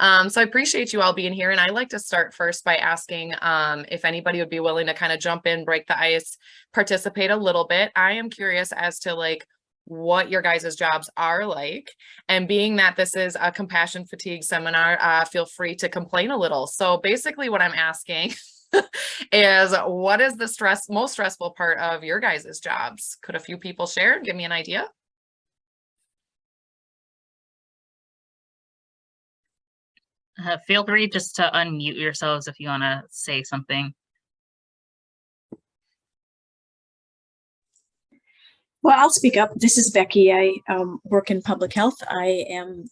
So I appreciate you all being here. And I like to start first by asking if anybody would be willing to kind of jump in, break the ice, participate a little bit. I am curious as to like what your guys' jobs are like. And being that this is a compassion fatigue seminar, feel free to complain a little. So basically what I'm asking is what is the most stressful part of your guys' jobs? Could a few people share and give me an idea? Feel free just to unmute yourselves if you want to say something. Well, I'll speak up. This is Becky. I work in public health. I am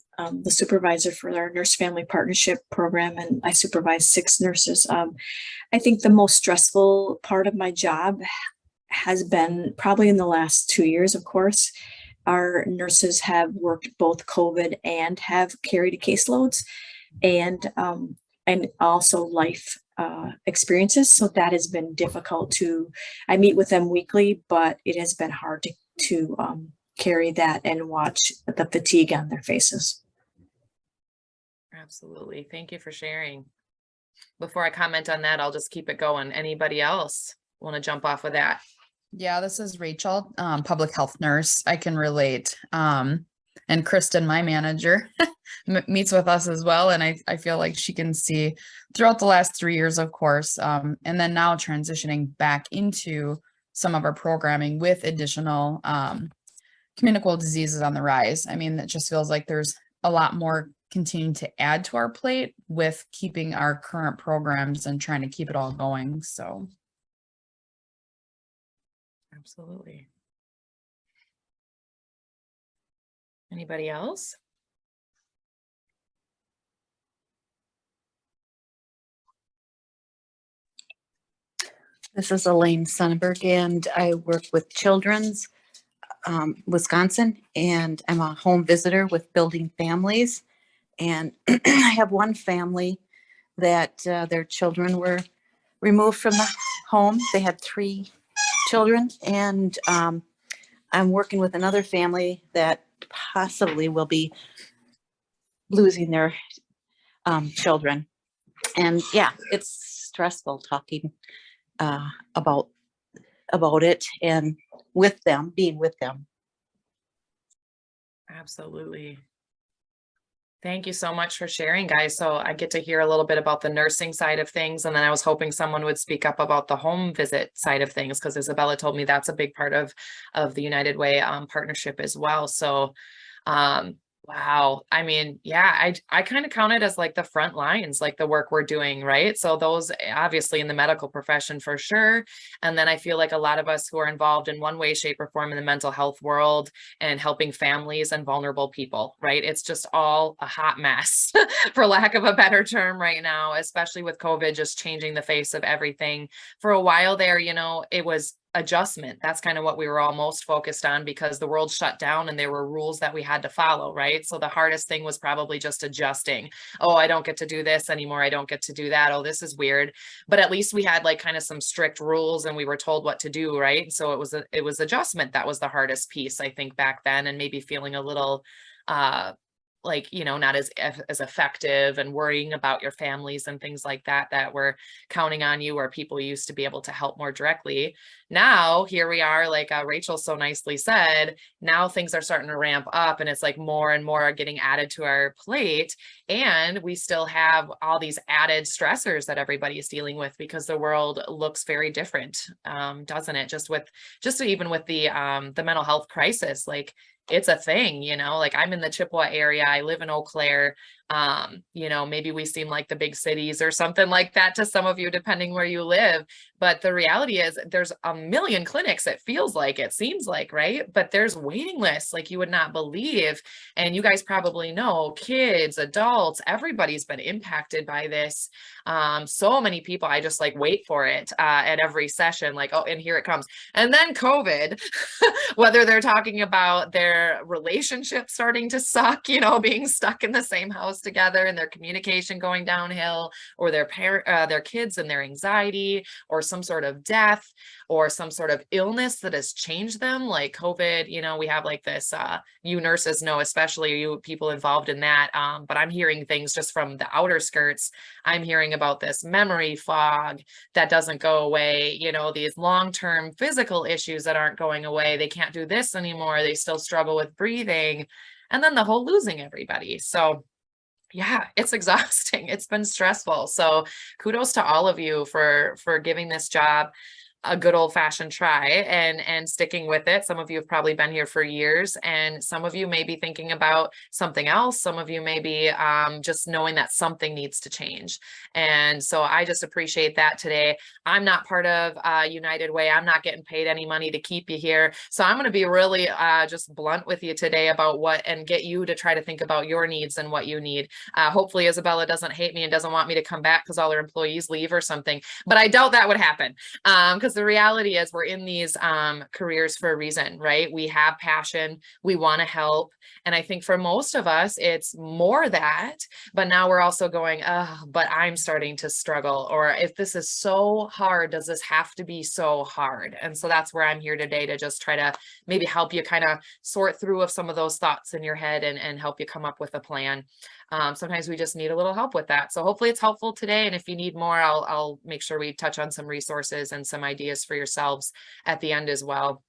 the supervisor for our Nurse Family Partnership program, and I supervise 6 nurses. I think the most stressful part of my job has been probably in the last 2 years, of course. Our nurses have worked both COVID and have carried caseloads and also life experiences. So that has been difficult I meet with them weekly, but it has been hard to carry that and watch the fatigue on their faces. Absolutely. Thank you for sharing. Before I comment on that, I'll just keep it going. Anybody else want to jump off of that? Yeah, this is Rachel, public health nurse. I can relate. And Kristen, my manager, meets with us as well. And I feel like she can see throughout the last 3 years, of course, and then now transitioning back into some of our programming with additional communicable diseases on the rise. I mean, it just feels like there's a lot more continuing to add to our plate with keeping our current programs and trying to keep it all going. So. Absolutely. Anybody else? This is Elaine Sonnenberg, and I work with Children's Wisconsin, and I'm a home visitor with Building Families. And I have one family that their children were removed from the home. They had 3 children, and I'm working with another family that possibly will be losing their children. And yeah, it's stressful talking about it and with them, being with them. Absolutely. Thank you so much for sharing, guys. So I get to hear a little bit about the nursing side of things. And then I was hoping someone would speak up about the home visit side of things, because Isabella told me that's a big part of the United Way partnership as well. So wow. I mean, yeah, I kind of count it as like the front lines, like the work we're doing, right? So those obviously in the medical profession for sure. And then I feel like a lot of us who are involved in one way, shape, or form in the mental health world and helping families and vulnerable people, right? It's just all a hot mess, for lack of a better term right now, especially with COVID just changing the face of everything. For a while there, you know, it was adjustment. That's kind of what we were all most focused on, because the world shut down and there were rules that we had to follow, right? So the hardest thing was probably just adjusting. Oh, I don't get to do this anymore. I don't get to do that. Oh, this is weird. But at least we had like kind of some strict rules and we were told what to do, right? So it was adjustment that was the hardest piece, I think, back then, and maybe feeling a little like, you know, not as effective, and worrying about your families and things like that were counting on you, or people used to be able to help more directly. Now, here we are, like Rachel so nicely said, now things are starting to ramp up and it's like more and more are getting added to our plate. And we still have all these added stressors that everybody is dealing with, because the world looks very different, doesn't it? Just even with the mental health crisis, like it's a thing, you know, like I'm in the Chippewa area. I live in Eau Claire. You know, maybe we seem like the big cities or something like that to some of you, depending where you live. But the reality is there's a million clinics. It feels like, it seems like, right? But there's waiting lists like you would not believe. And you guys probably know, kids, adults, everybody's been impacted by this. So many people, I just like wait for it at every session, like, oh, and here it comes. And then COVID, whether they're talking about their relationship starting to suck, you know, being stuck in the same house house together and their communication going downhill, or their kids and their anxiety, or some sort of death, or some sort of illness that has changed them, like COVID. You know, we have like this, you nurses know, especially you people involved in that. But I'm hearing things just from the outer skirts. I'm hearing about this memory fog that doesn't go away, you know, these long-term physical issues that aren't going away. They can't do this anymore. They still struggle with breathing, and then the whole losing everybody. So yeah, it's exhausting. It's been stressful. So kudos to all of you for giving this job a good old fashioned try and sticking with it. Some of you have probably been here for years, and some of you may be thinking about something else. Some of you may be just knowing that something needs to change. And so I just appreciate that today. I'm not part of United Way. I'm not getting paid any money to keep you here. So I'm going to be really just blunt with you today about what, and get you to try to think about your needs and what you need. Hopefully Isabella doesn't hate me and doesn't want me to come back because all her employees leave or something, but I doubt that would happen. Because the reality is we're in these careers for a reason, right? We have passion, we want to help. And I think for most of us, it's more that, but now we're also going, oh, but I'm starting to struggle. Or if this is so hard, does this have to be so hard? And so that's where I'm here today, to just try to maybe help you kind of sort through of some of those thoughts in your head and help you come up with a plan. Sometimes we just need a little help with that. So hopefully it's helpful today. And if you need more, I'll make sure we touch on some resources and some ideas for yourselves at the end as well.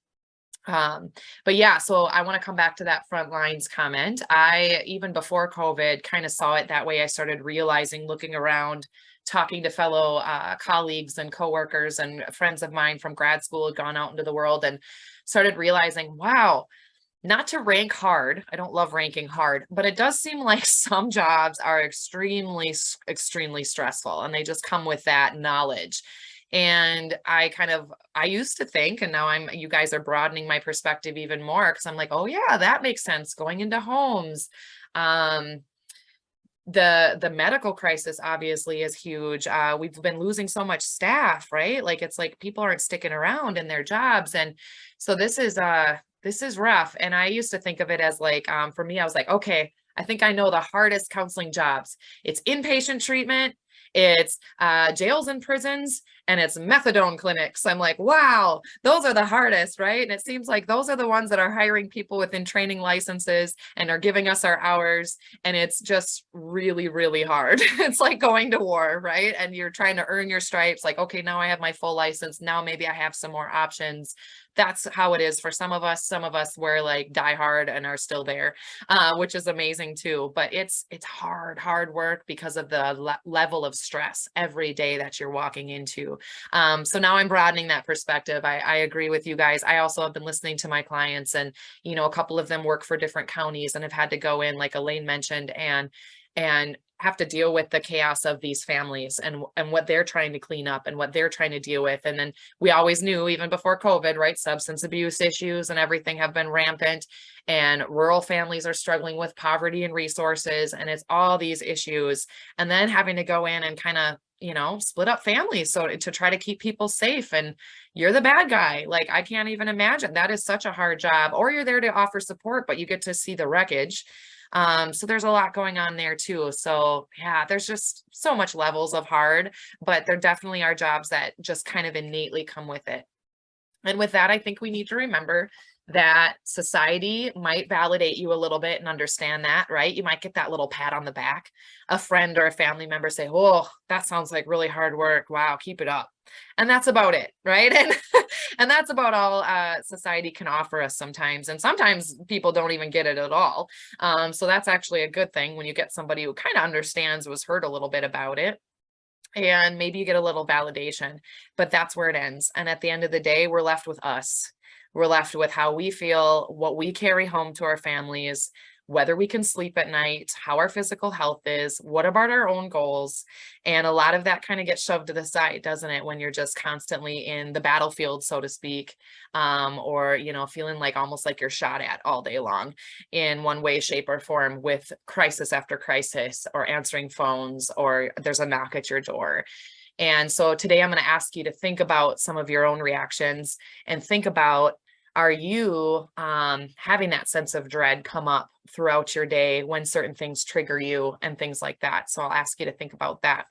But yeah, so I want to come back to that front lines comment. I, even before COVID, kind of saw it that way. I started realizing, looking around, talking to fellow colleagues and coworkers and friends of mine from grad school had gone out into the world, and started realizing, wow, not to rank hard. I don't love ranking hard, but it does seem like some jobs are extremely, extremely stressful, and they just come with that knowledge. And I used to think, and now you guys are broadening my perspective even more, because I'm like, oh yeah, that makes sense. Going into homes. The medical crisis obviously is huge. We've been losing so much staff, right? Like, it's like people aren't sticking around in their jobs. And so this is rough. And I used to think of it as like, for me, I was like, okay, I think I know the hardest counseling jobs. It's inpatient treatment, it's jails and prisons, and it's methadone clinics. I'm like, wow, those are the hardest, right? And it seems like those are the ones that are hiring people within training licenses and are giving us our hours. And it's just really, really hard. It's like going to war, right? And you're trying to earn your stripes. Like, okay, now I have my full license. Now maybe I have some more options. That's how it is for some of us. Some of us were like die hard and are still there, which is amazing too. But it's hard work because of the level of stress every day that you're walking into. So now I'm broadening that perspective. I agree with you guys. I also have been listening to my clients, and you know, a couple of them work for different counties and have had to go in, like Elaine mentioned, and have to deal with the chaos of these families and what they're trying to clean up and what they're trying to deal with. And then we always knew, even before COVID, right, substance abuse issues and everything have been rampant, and rural families are struggling with poverty and resources, and it's all these issues. And then having to go in and kind of, you know, split up families so to try to keep people safe, and you're the bad guy. Like, I can't even imagine. That is such a hard job. Or you're there to offer support, but you get to see the wreckage. So there's a lot going on there too. So yeah, there's just so much levels of hard, but there definitely are jobs that just kind of innately come with it. And with that, I think we need to remember that society might validate you a little bit and understand that, right? You might get that little pat on the back. A friend or a family member say, oh, that sounds like really hard work. Wow, keep it up. And that's about it, right? And that's about all society can offer us sometimes. And sometimes people don't even get it at all. So that's actually a good thing when you get somebody who kind of understands, was hurt a little bit about it. And maybe you get a little validation, but that's where it ends. And at the end of the day, we're left with us. We're left with how we feel, what we carry home to our families, whether we can sleep at night, how our physical health is, what about our own goals. And a lot of that kind of gets shoved to the side, doesn't it? When you're just constantly in the battlefield, so to speak, or, you know, feeling like almost like you're shot at all day long in one way, shape, or form, with crisis after crisis, or answering phones, or there's a knock at your door. And so today I'm going to ask you to think about some of your own reactions, and think about Are you having that sense of dread come up throughout your day when certain things trigger you and things like that? So I'll ask you to think about that.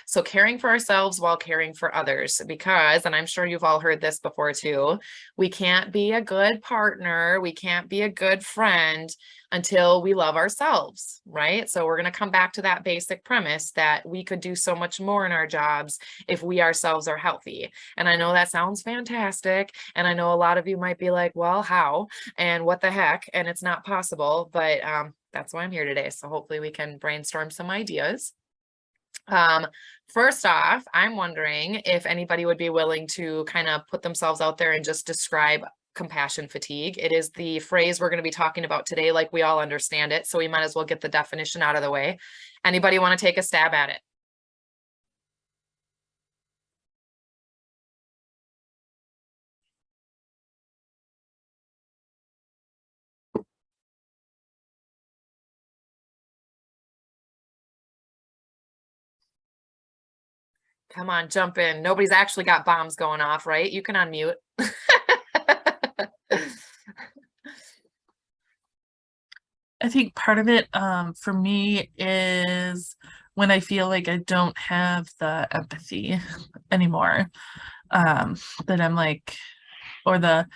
So caring for ourselves while caring for others, because, and I'm sure you've all heard this before too, we can't be a good partner, we can't be a good friend until we love ourselves, right? So we're going to come back to that basic premise that we could do so much more in our jobs if we ourselves are healthy. And I know that sounds fantastic. And I know a lot of you might be like, well, how and what the heck? And it's not possible, but that's why I'm here today. So hopefully we can brainstorm some ideas. First off, I'm wondering if anybody would be willing to kind of put themselves out there and just describe compassion fatigue. It is the phrase we're going to be talking about today, like we all understand it. So we might as well get the definition out of the way. Anybody want to take a stab at it? Come on, jump in. Nobody's actually got bombs going off, right? You can unmute. I think part of it for me is when I feel like I don't have the empathy anymore, that I'm like, or the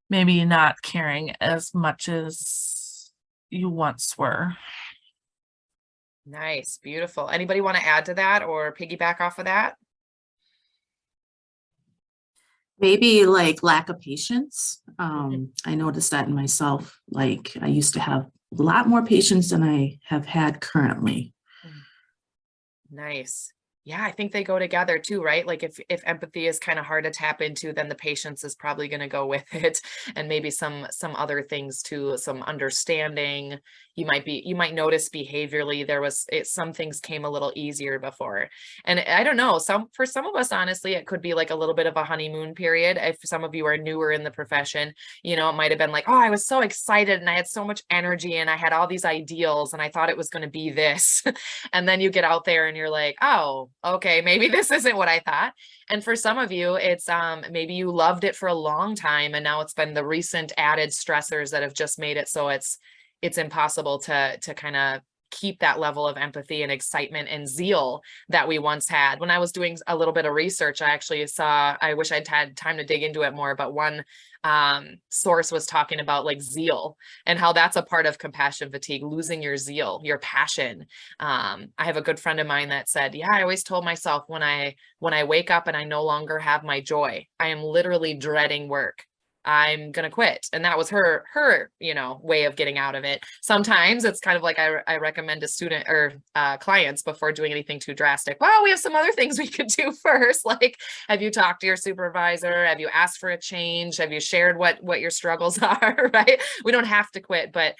maybe not caring as much as you once were. Nice, beautiful. Anybody want to add to that or piggyback off of that? Maybe like lack of patience. I noticed that in myself. Like I used to have a lot more patience than I have had currently. Nice. Yeah, I think they go together too, right? Like if empathy is kind of hard to tap into, then the patience is probably going to go with it, and maybe some other things too, some understanding. You might notice behaviorally some things came a little easier before. And I don't know, for some of us, honestly, it could be like a little bit of a honeymoon period. If some of you are newer in the profession, it might have been like, oh, I was so excited and I had so much energy and I had all these ideals and I thought it was going to be this. And then you get out there and you're like, oh, okay, maybe this isn't what I thought. And for some of you, it's maybe you loved it for a long time and now it's been the recent added stressors that have just made it so it's impossible to kind of keep that level of empathy and excitement and zeal that we once had. When I was doing a little bit of research, I actually saw, I wish I'd had time to dig into it more, but one source was talking about like zeal and how that's a part of compassion fatigue, losing your zeal, your passion. I have a good friend of mine that said, yeah, I always told myself when I wake up and I no longer have my joy, I am literally dreading work. I'm going to quit. And that was her, way of getting out of it. Sometimes it's kind of like I recommend to student or clients before doing anything too drastic. Well, we have some other things we could do first. Like, have you talked to your supervisor? Have you asked for a change? Have you shared what your struggles are? Right. We don't have to quit. But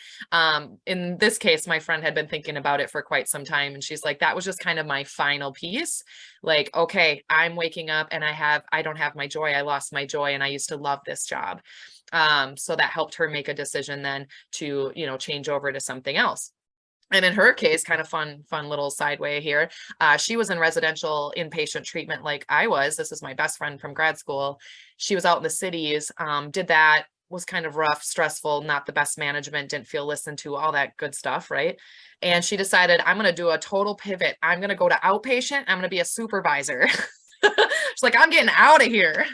in this case, my friend had been thinking about it for quite some time. And she's like, that was just kind of my final piece. Like, okay, I'm waking up and I don't have my joy. I lost my joy and I used to love this job. So that helped her make a decision then to, change over to something else. And in her case, kind of fun little sideway here. She was in residential inpatient treatment like I was. This is my best friend from grad school. She was out in the cities, did that, was kind of rough, stressful, not the best management, didn't feel listened to, all that good stuff, right? And she decided, I'm going to do a total pivot. I'm going to go to outpatient. I'm going to be a supervisor. She's like, I'm getting out of here.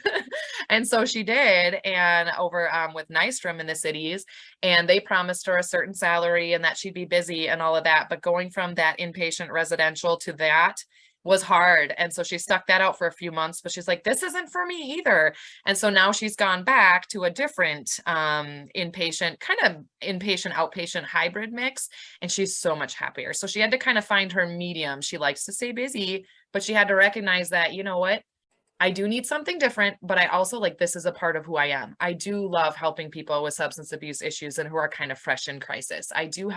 And so she did, and over with Nystrom in the cities, and they promised her a certain salary and that she'd be busy and all of that. But going from that inpatient residential to that was hard. And so she stuck that out for a few months, but she's like, this isn't for me either. And so now she's gone back to a different inpatient, outpatient hybrid mix. And she's so much happier. So she had to kind of find her medium. She likes to stay busy, but she had to recognize that, you know what? I do need something different, but I also this is a part of who I am. I do love helping people with substance abuse issues and who are kind of fresh in crisis. I do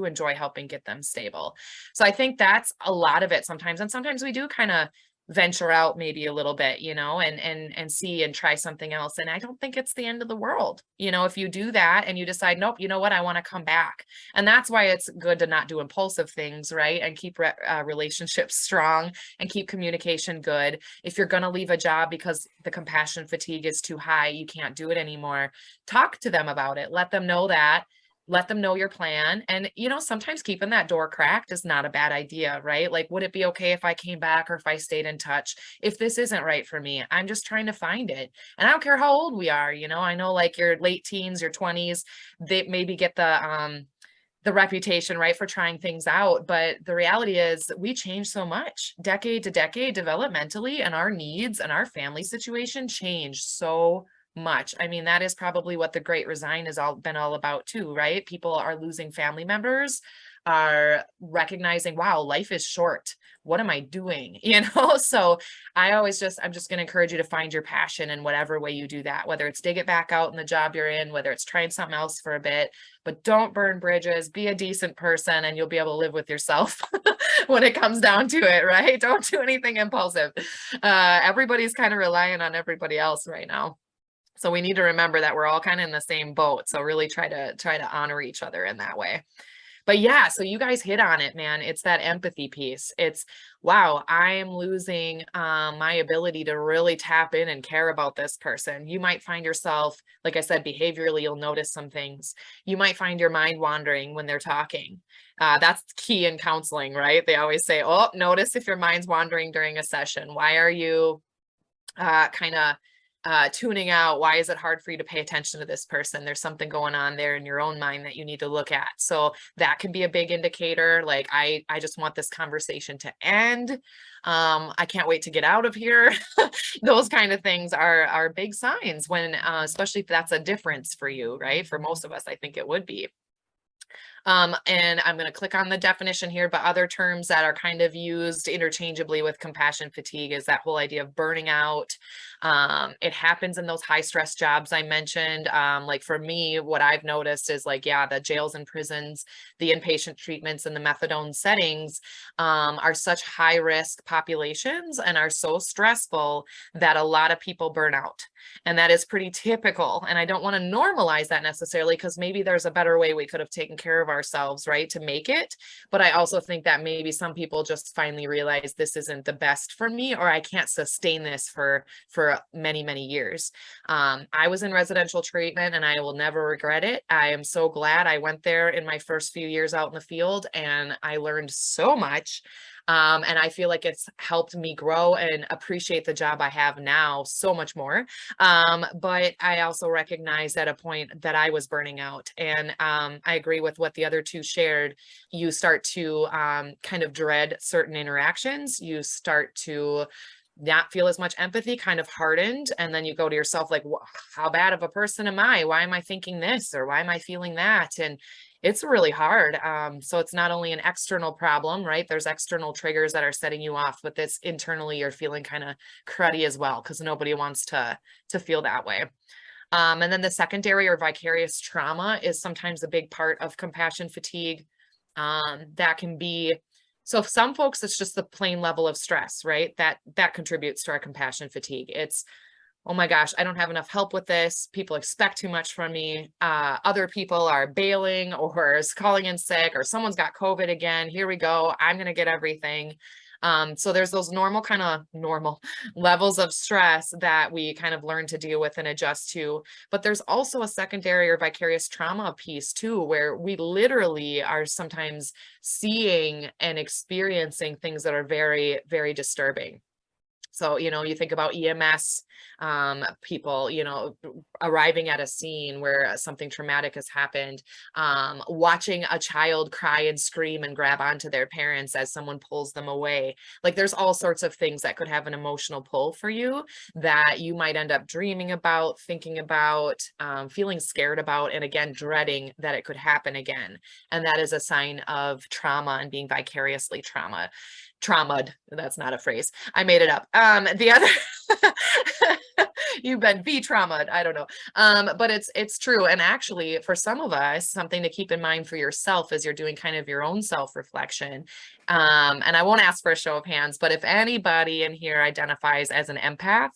enjoy helping get them stable. So I think that's a lot of it sometimes. And sometimes we do kind of venture out maybe a little bit, and see and try something else. And I don't think it's the end of the world, if you do that and you decide, nope, you know what, I want to come back. And that's why it's good to not do impulsive things, right? And keep relationships strong and keep communication good. If you're going to leave a job because the compassion fatigue is too high, you can't do it anymore, talk to them about it. Let them know that. Let them know your plan. And, sometimes keeping that door cracked is not a bad idea, right? Like, would it be okay if I came back or if I stayed in touch? If this isn't right for me, I'm just trying to find it. And I don't care how old we are, I know like your late teens, your 20s, they maybe get the reputation, right, for trying things out. But the reality is we change so much decade to decade developmentally, and our needs and our family situation change so much. I mean, that is probably what the Great Resign has been all about too, right? People are losing family members, are recognizing, wow, life is short. What am I doing? So I'm just going to encourage you to find your passion in whatever way you do that, whether it's dig it back out in the job you're in, whether it's trying something else for a bit, but don't burn bridges, be a decent person, and you'll be able to live with yourself when it comes down to it, right? Don't do anything impulsive. Everybody's kind of relying on everybody else right now. So we need to remember that we're all kind of in the same boat. So really try to honor each other in that way. But yeah, so you guys hit on it, man. It's that empathy piece. It's, wow, I am losing my ability to really tap in and care about this person. You might find yourself, like I said, behaviorally, you'll notice some things. You might find your mind wandering when they're talking. That's key in counseling, right? They always say, oh, notice if your mind's wandering during a session. Why are you tuning out? Why is it hard for you to pay attention to this person? There's something going on there in your own mind that you need to look at. So that can be a big indicator. Like, I just want this conversation to end. I can't wait to get out of here. Those kind of things are big signs when, especially if that's a difference for you, right? For most of us, I think it would be. And I'm going to click on the definition here, but other terms that are kind of used interchangeably with compassion fatigue is that whole idea of burning out. It happens in those high stress jobs I mentioned. Like for me, what I've noticed is like, yeah, the jails and prisons, the inpatient treatments and the methadone settings are such high risk populations and are so stressful that a lot of people burn out. And that is pretty typical. And I don't want to normalize that necessarily, because maybe there's a better way we could have taken care of ourselves, right, to make it. But I also think that maybe some people just finally realize this isn't the best for me, or I can't sustain this for many, many years. I was in residential treatment and I will never regret it. I am so glad I went there in my first few years out in the field, and I learned so much. And I feel like it's helped me grow and appreciate the job I have now so much more. But I also recognize at a point that I was burning out. And I agree with what the other two shared. You start to kind of dread certain interactions. You start to not feel as much empathy, kind of hardened. And then you go to yourself like, how bad of a person am I? Why am I thinking this? Or why am I feeling that? And it's really hard. So it's not only an external problem, right? There's external triggers that are setting you off, but this internally you're feeling kind of cruddy as well, because nobody wants to feel that way. And then the secondary or vicarious trauma is sometimes a big part of compassion fatigue. That can be, so some folks, it's just the plain level of stress, right? That contributes to our compassion fatigue. It's, oh my gosh, I don't have enough help with this. People expect too much from me. Other people are bailing or is calling in sick, or someone's got COVID again. Here we go. I'm going to get everything. So there's those normal levels of stress that we kind of learn to deal with and adjust to. But there's also a secondary or vicarious trauma piece too, where we literally are sometimes seeing and experiencing things that are very, very disturbing. So, you think about EMS people, arriving at a scene where something traumatic has happened, watching a child cry and scream and grab onto their parents as someone pulls them away. Like, there's all sorts of things that could have an emotional pull for you that you might end up dreaming about, thinking about, feeling scared about, and again, dreading that it could happen again. And that is a sign of trauma and being vicariously traumatized. That's not a phrase. I made it up. The other, you've been V-trauma'd, I don't know. But it's true. And actually for some of us, something to keep in mind for yourself as you're doing kind of your own self-reflection. And I won't ask for a show of hands, but if anybody in here identifies as an empath,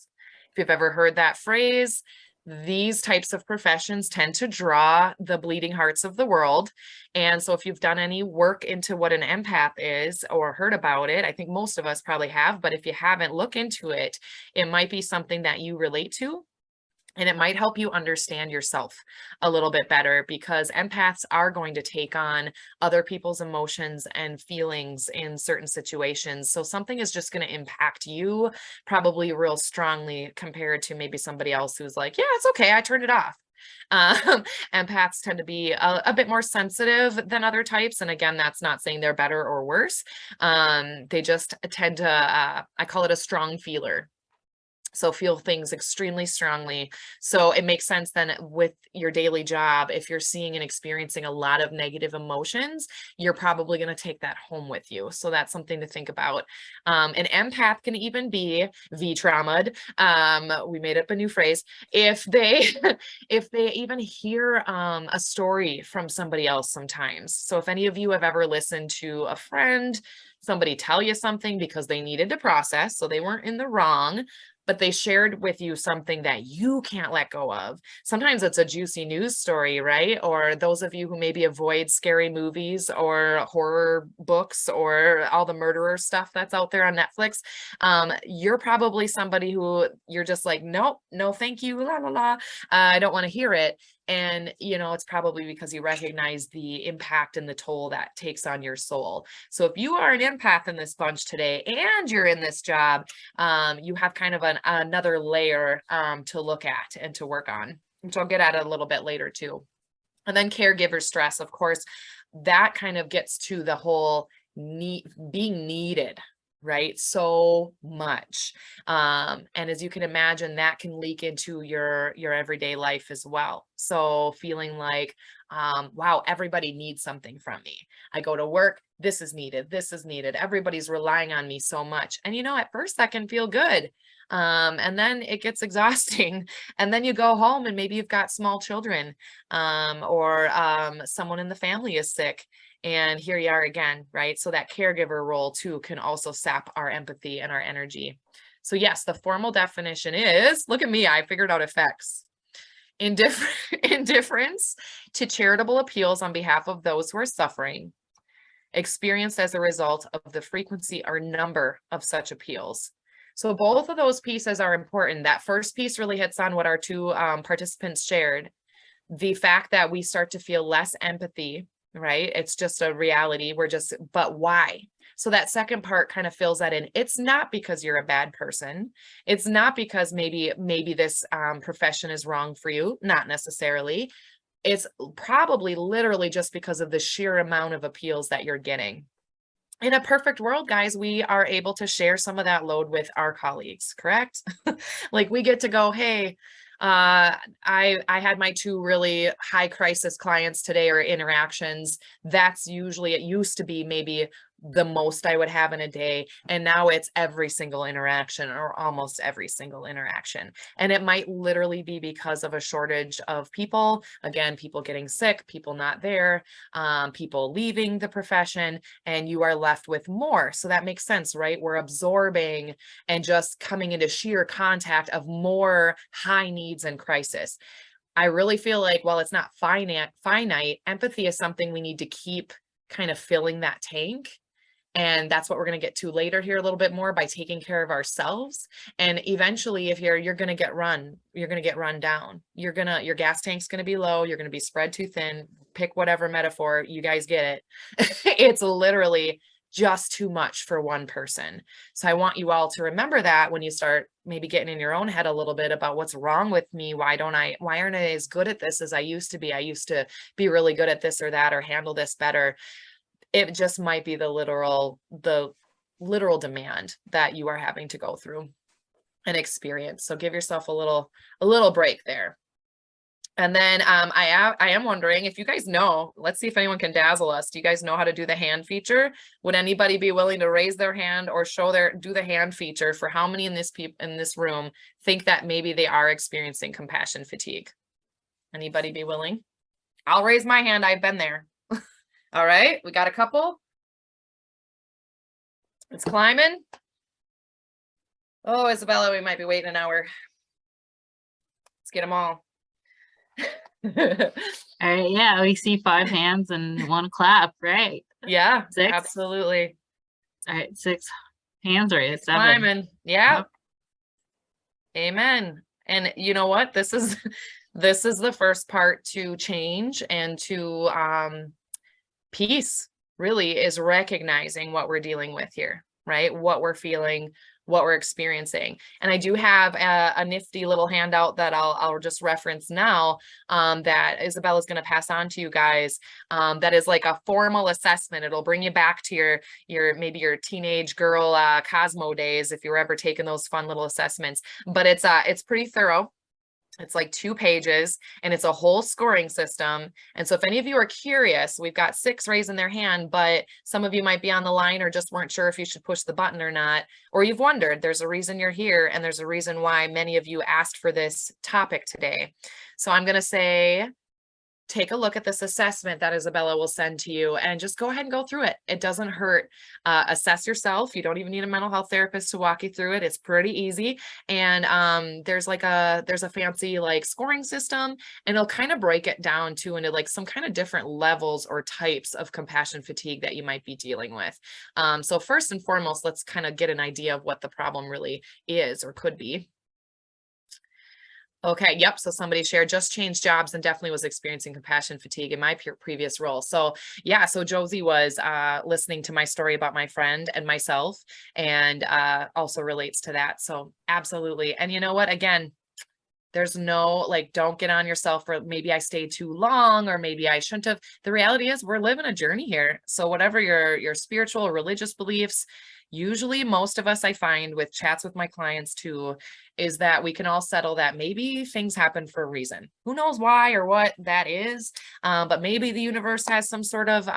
if you've ever heard that phrase, these types of professions tend to draw the bleeding hearts of the world. And so if you've done any work into what an empath is or heard about it, I think most of us probably have, but if you haven't, look into it. It might be something that you relate to. And it might help you understand yourself a little bit better, because empaths are going to take on other people's emotions and feelings in certain situations. So something is just going to impact you probably real strongly compared to maybe somebody else who's like, yeah, it's okay, I turned it off. Empaths tend to be a bit more sensitive than other types. And again, that's not saying they're better or worse. They just tend to, I call it a strong feeler. So feel things extremely strongly. So it makes sense then with your daily job, if you're seeing and experiencing a lot of negative emotions, you're probably going to take that home with you. So that's something to think about. An empath can even be V-trauma'd. We made up a new phrase. If they even hear a story from somebody else sometimes. So if any of you have ever listened to a friend, somebody tell you something because they needed to process, so they weren't in the wrong, but they shared with you something that you can't let go of. Sometimes it's a juicy news story, right? Or those of you who maybe avoid scary movies or horror books or all the murderer stuff that's out there on Netflix, you're probably somebody who you're just like, nope, no, thank you, la, la, la. I don't want to hear it. And, you know, it's probably because you recognize the impact and the toll that takes on your soul. So if you are an empath in this bunch today and you're in this job, you have kind of another layer to look at and to work on, which I'll get at a little bit later too. And then caregiver stress, of course, that kind of gets to the whole being needed, right? So much. And as you can imagine, that can leak into your everyday life as well. So feeling like, wow, everybody needs something from me. I go to work, this is needed, this is needed. Everybody's relying on me so much. And you know, at first that can feel good. And then it gets exhausting. And then you go home and maybe you've got small children, or someone in the family is sick. And here you are again, right? So that caregiver role too can also sap our empathy and our energy. So yes, the formal definition is, look at me, I figured out effects. Indifference to charitable appeals on behalf of those who are suffering, experienced as a result of the frequency or number of such appeals. So both of those pieces are important. That first piece really hits on what our two participants shared. The fact that we start to feel less empathy, right? It's just a reality. But why? So that second part kind of fills that in. It's not because you're a bad person. It's not because maybe this profession is wrong for you. Not necessarily. It's probably literally just because of the sheer amount of appeals that you're getting. In a perfect world, guys, we are able to share some of that load with our colleagues, correct? Like we get to go, hey, I had my two really high crisis clients today, or interactions. That's usually, it used to be maybe the most I would have in a day. And now it's every single interaction, or almost every single interaction. And it might literally be because of a shortage of people. Again, people getting sick, people not there, people leaving the profession, and you are left with more. So that makes sense, right? We're absorbing and just coming into sheer contact of more high needs and crisis. I really feel like, while it's not finite, empathy is something we need to keep kind of filling that tank. And that's what we're going to get to later here a little bit more, by taking care of ourselves. And eventually, if you're going to get run down. Your gas tank's going to be low. You're going to be spread too thin. Pick whatever metaphor, you guys get it. It's literally just too much for one person. So I want you all to remember that when you start maybe getting in your own head a little bit about what's wrong with me. Why aren't I as good at this as I used to be? I used to be really good at this or that, or handle this better. It just might be the literal demand that you are having to go through and experience. So give yourself a little break there. And then I am wondering if you guys know, let's see if anyone can dazzle us. Do you guys know how to do the hand feature? Would anybody be willing to raise their hand or do the hand feature for how many in this room think that maybe they are experiencing compassion fatigue? Anybody be willing? I'll raise my hand. I've been there. All right, we got a couple. It's climbing. Oh, Isabella, we might be waiting an hour. Let's get them all. All right, yeah, we see 5 hands and 1 clap, right? Yeah, 6. absolutely. All right, 6 hands raised. 7. Climbing. Yeah. Yep. Amen. And you know what? This is the first part to change and to peace, really, is recognizing what we're dealing with here, right? What we're feeling, what we're experiencing. And I do have a nifty little handout that I'll just reference now, that Isabella's going to pass on to you guys. That is like a formal assessment. It'll bring you back to maybe your teenage girl Cosmo days, if you were ever taking those fun little assessments. But it's pretty thorough. It's like 2 pages and it's a whole scoring system. And so if any of you are curious, we've got 6 raising their hand, but some of you might be on the line or just weren't sure if you should push the button or not, or you've wondered, there's a reason you're here and there's a reason why many of you asked for this topic today. So I'm going to say, take a look at this assessment that Isabella will send to you and just go ahead and go through it. It doesn't hurt. Assess yourself. You don't even need a mental health therapist to walk you through it. It's pretty easy. And there's a fancy like scoring system, and it'll kind of break it down into like some kind of different levels or types of compassion fatigue that you might be dealing with. So first and foremost, let's kind of get an idea of what the problem really is or could be. Okay, yep. So somebody shared, just changed jobs and definitely was experiencing compassion fatigue in my previous role. So yeah, so Josie was listening to my story about my friend and myself, and also relates to that. So absolutely. And you know what? Again, there's no like, don't get on yourself for maybe I stayed too long or maybe I shouldn't have. The reality is we're living a journey here. So whatever your spiritual or religious beliefs, usually most of us, I find with chats with my clients too, is that we can all settle that maybe things happen for a reason. Who knows why or what that is, but maybe the universe has some sort of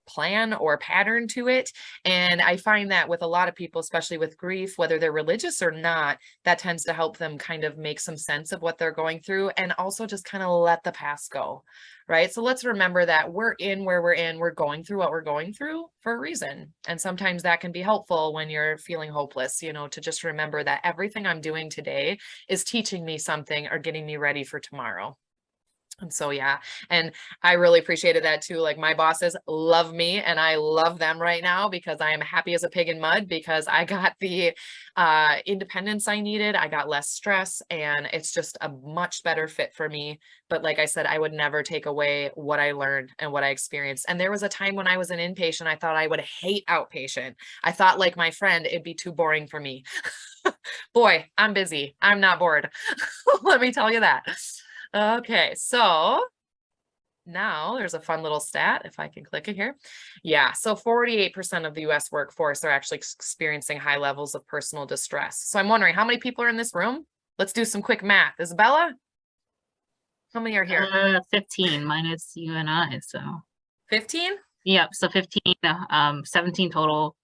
plan or pattern to it. And I find that with a lot of people, especially with grief, whether they're religious or not, that tends to help them kind of make some sense of what they're going through and also just kind of let the past go, right? So let's remember that we're in where we're in, we're going through what we're going through for a reason. And sometimes that can be helpful when you're feeling hopeless, you know, to just remember that everything I'm doing today is teaching me something or getting me ready for tomorrow. And so, yeah, and I really appreciated that too. Like my bosses love me and I love them right now because I am happy as a pig in mud because I got the independence I needed. I got less stress and it's just a much better fit for me. But like I said, I would never take away what I learned and what I experienced. And there was a time when I was an inpatient, I thought I would hate outpatient. I thought like my friend, it'd be too boring for me. Boy, I'm busy. I'm not bored. Let me tell you that. Okay, so now there's a fun little stat, if I can click it here. Yeah, so 48% of the US workforce are actually experiencing high levels of personal distress. So I'm wondering, how many people are in this room? Let's do some quick math. Isabella? How many are here? 15 minus you and I, so 15? yep, so 15, 17 total.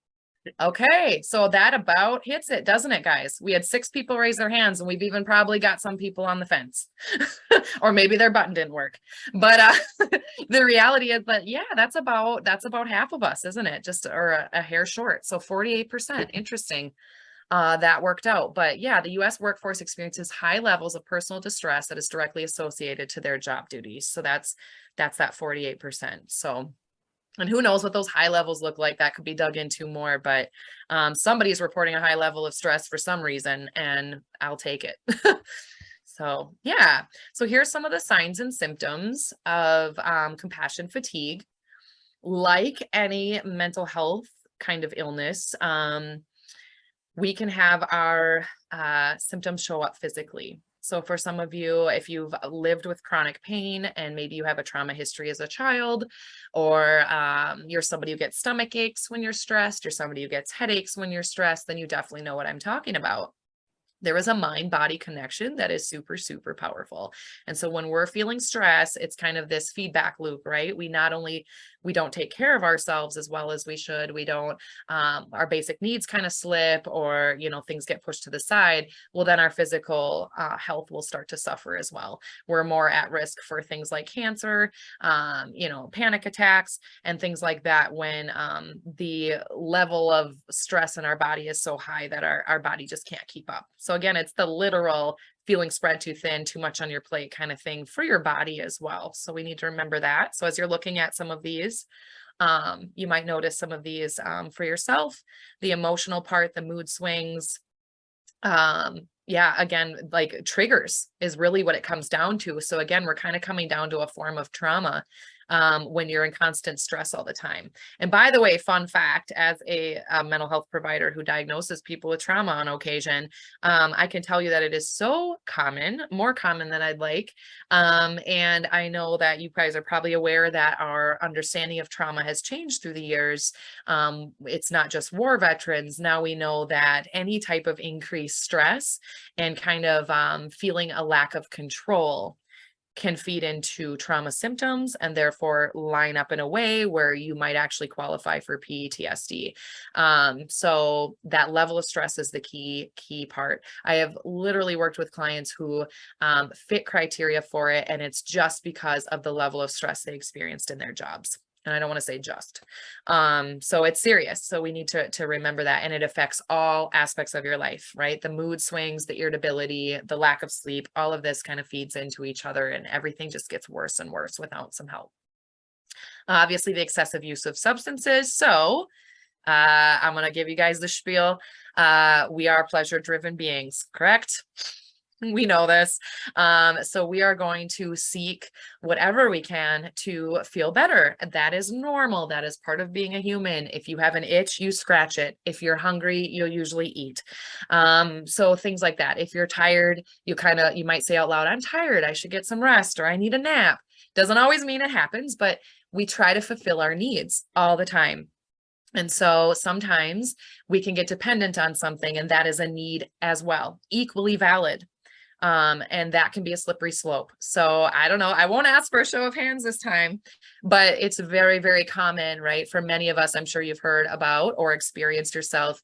Okay, so that about hits it, doesn't it, guys? We had 6 people raise their hands, and we've even probably got some people on the fence, or maybe their button didn't work. But the reality is that, yeah, that's about half of us, isn't it? Just or a hair short. So 48%. Interesting. That worked out. But yeah, the US workforce experiences high levels of personal distress that is directly associated to their job duties. So that's that 48%. So. And who knows what those high levels look like? That could be dug into more, but somebody's reporting a high level of stress for some reason, and I'll take it. So yeah, so here's some of the signs and symptoms of compassion fatigue. Like any mental health kind of illness, we can have our symptoms show up physically. So for some of you, if you've lived with chronic pain and maybe you have a trauma history as a child, or you're somebody who gets stomach aches when you're stressed, you're somebody who gets headaches when you're stressed, then you definitely know what I'm talking about. there is a mind-body connection that is super, super powerful. And so when we're feeling stress, it's kind of this feedback loop, right? We don't take care of ourselves as well as we should. We don't, our basic needs kind of slip, or, things get pushed to the side. Well, then our physical health will start to suffer as well. We're more at risk for things like cancer, panic attacks and things like that when the level of stress in our body is so high that our body just can't keep up. So again, it's the literal feeling spread too thin, too much on your plate kind of thing for your body as well. So we need to remember that. So as you're looking at some of these, you might notice some of these for yourself, the emotional part, the mood swings. Again, like triggers is really what it comes down to. So again, we're kind of coming down to a form of trauma when you're in constant stress all the time. And by the way, fun fact, as a mental health provider who diagnoses people with trauma on occasion, I can tell you that it is so common, more common than I'd like. And I know that you guys are probably aware that our understanding of trauma has changed through the years. It's not just war veterans. Now we know that any type of increased stress and kind of feeling a lack of control can feed into trauma symptoms and therefore line up in a way where you might actually qualify for PTSD. So that level of stress is the key part. I have literally worked with clients who fit criteria for it, and it's just because of the level of stress they experienced in their jobs. And I don't want to say just. So it's serious. So we need to remember that. And it affects all aspects of your life, right? The mood swings, the irritability, the lack of sleep, all of this kind of feeds into each other, and everything just gets worse and worse without some help. Obviously, the excessive use of substances. So I'm going to give you guys the spiel. We are pleasure-driven beings, correct? We know this. So we are going to seek whatever we can to feel better. That is normal. That is part of being a human. If you have an itch, you scratch it. If you're hungry, you'll usually eat. So things like that. If you're tired, you might say out loud, I'm tired, I should get some rest, or I need a nap. Doesn't always mean it happens, but we try to fulfill our needs all the time. And so sometimes we can get dependent on something, and that is a need as well, equally valid. And that can be a slippery slope. So I don't know, I won't ask for a show of hands this time, but it's very, very common, right? For many of us, I'm sure you've heard about or experienced yourself,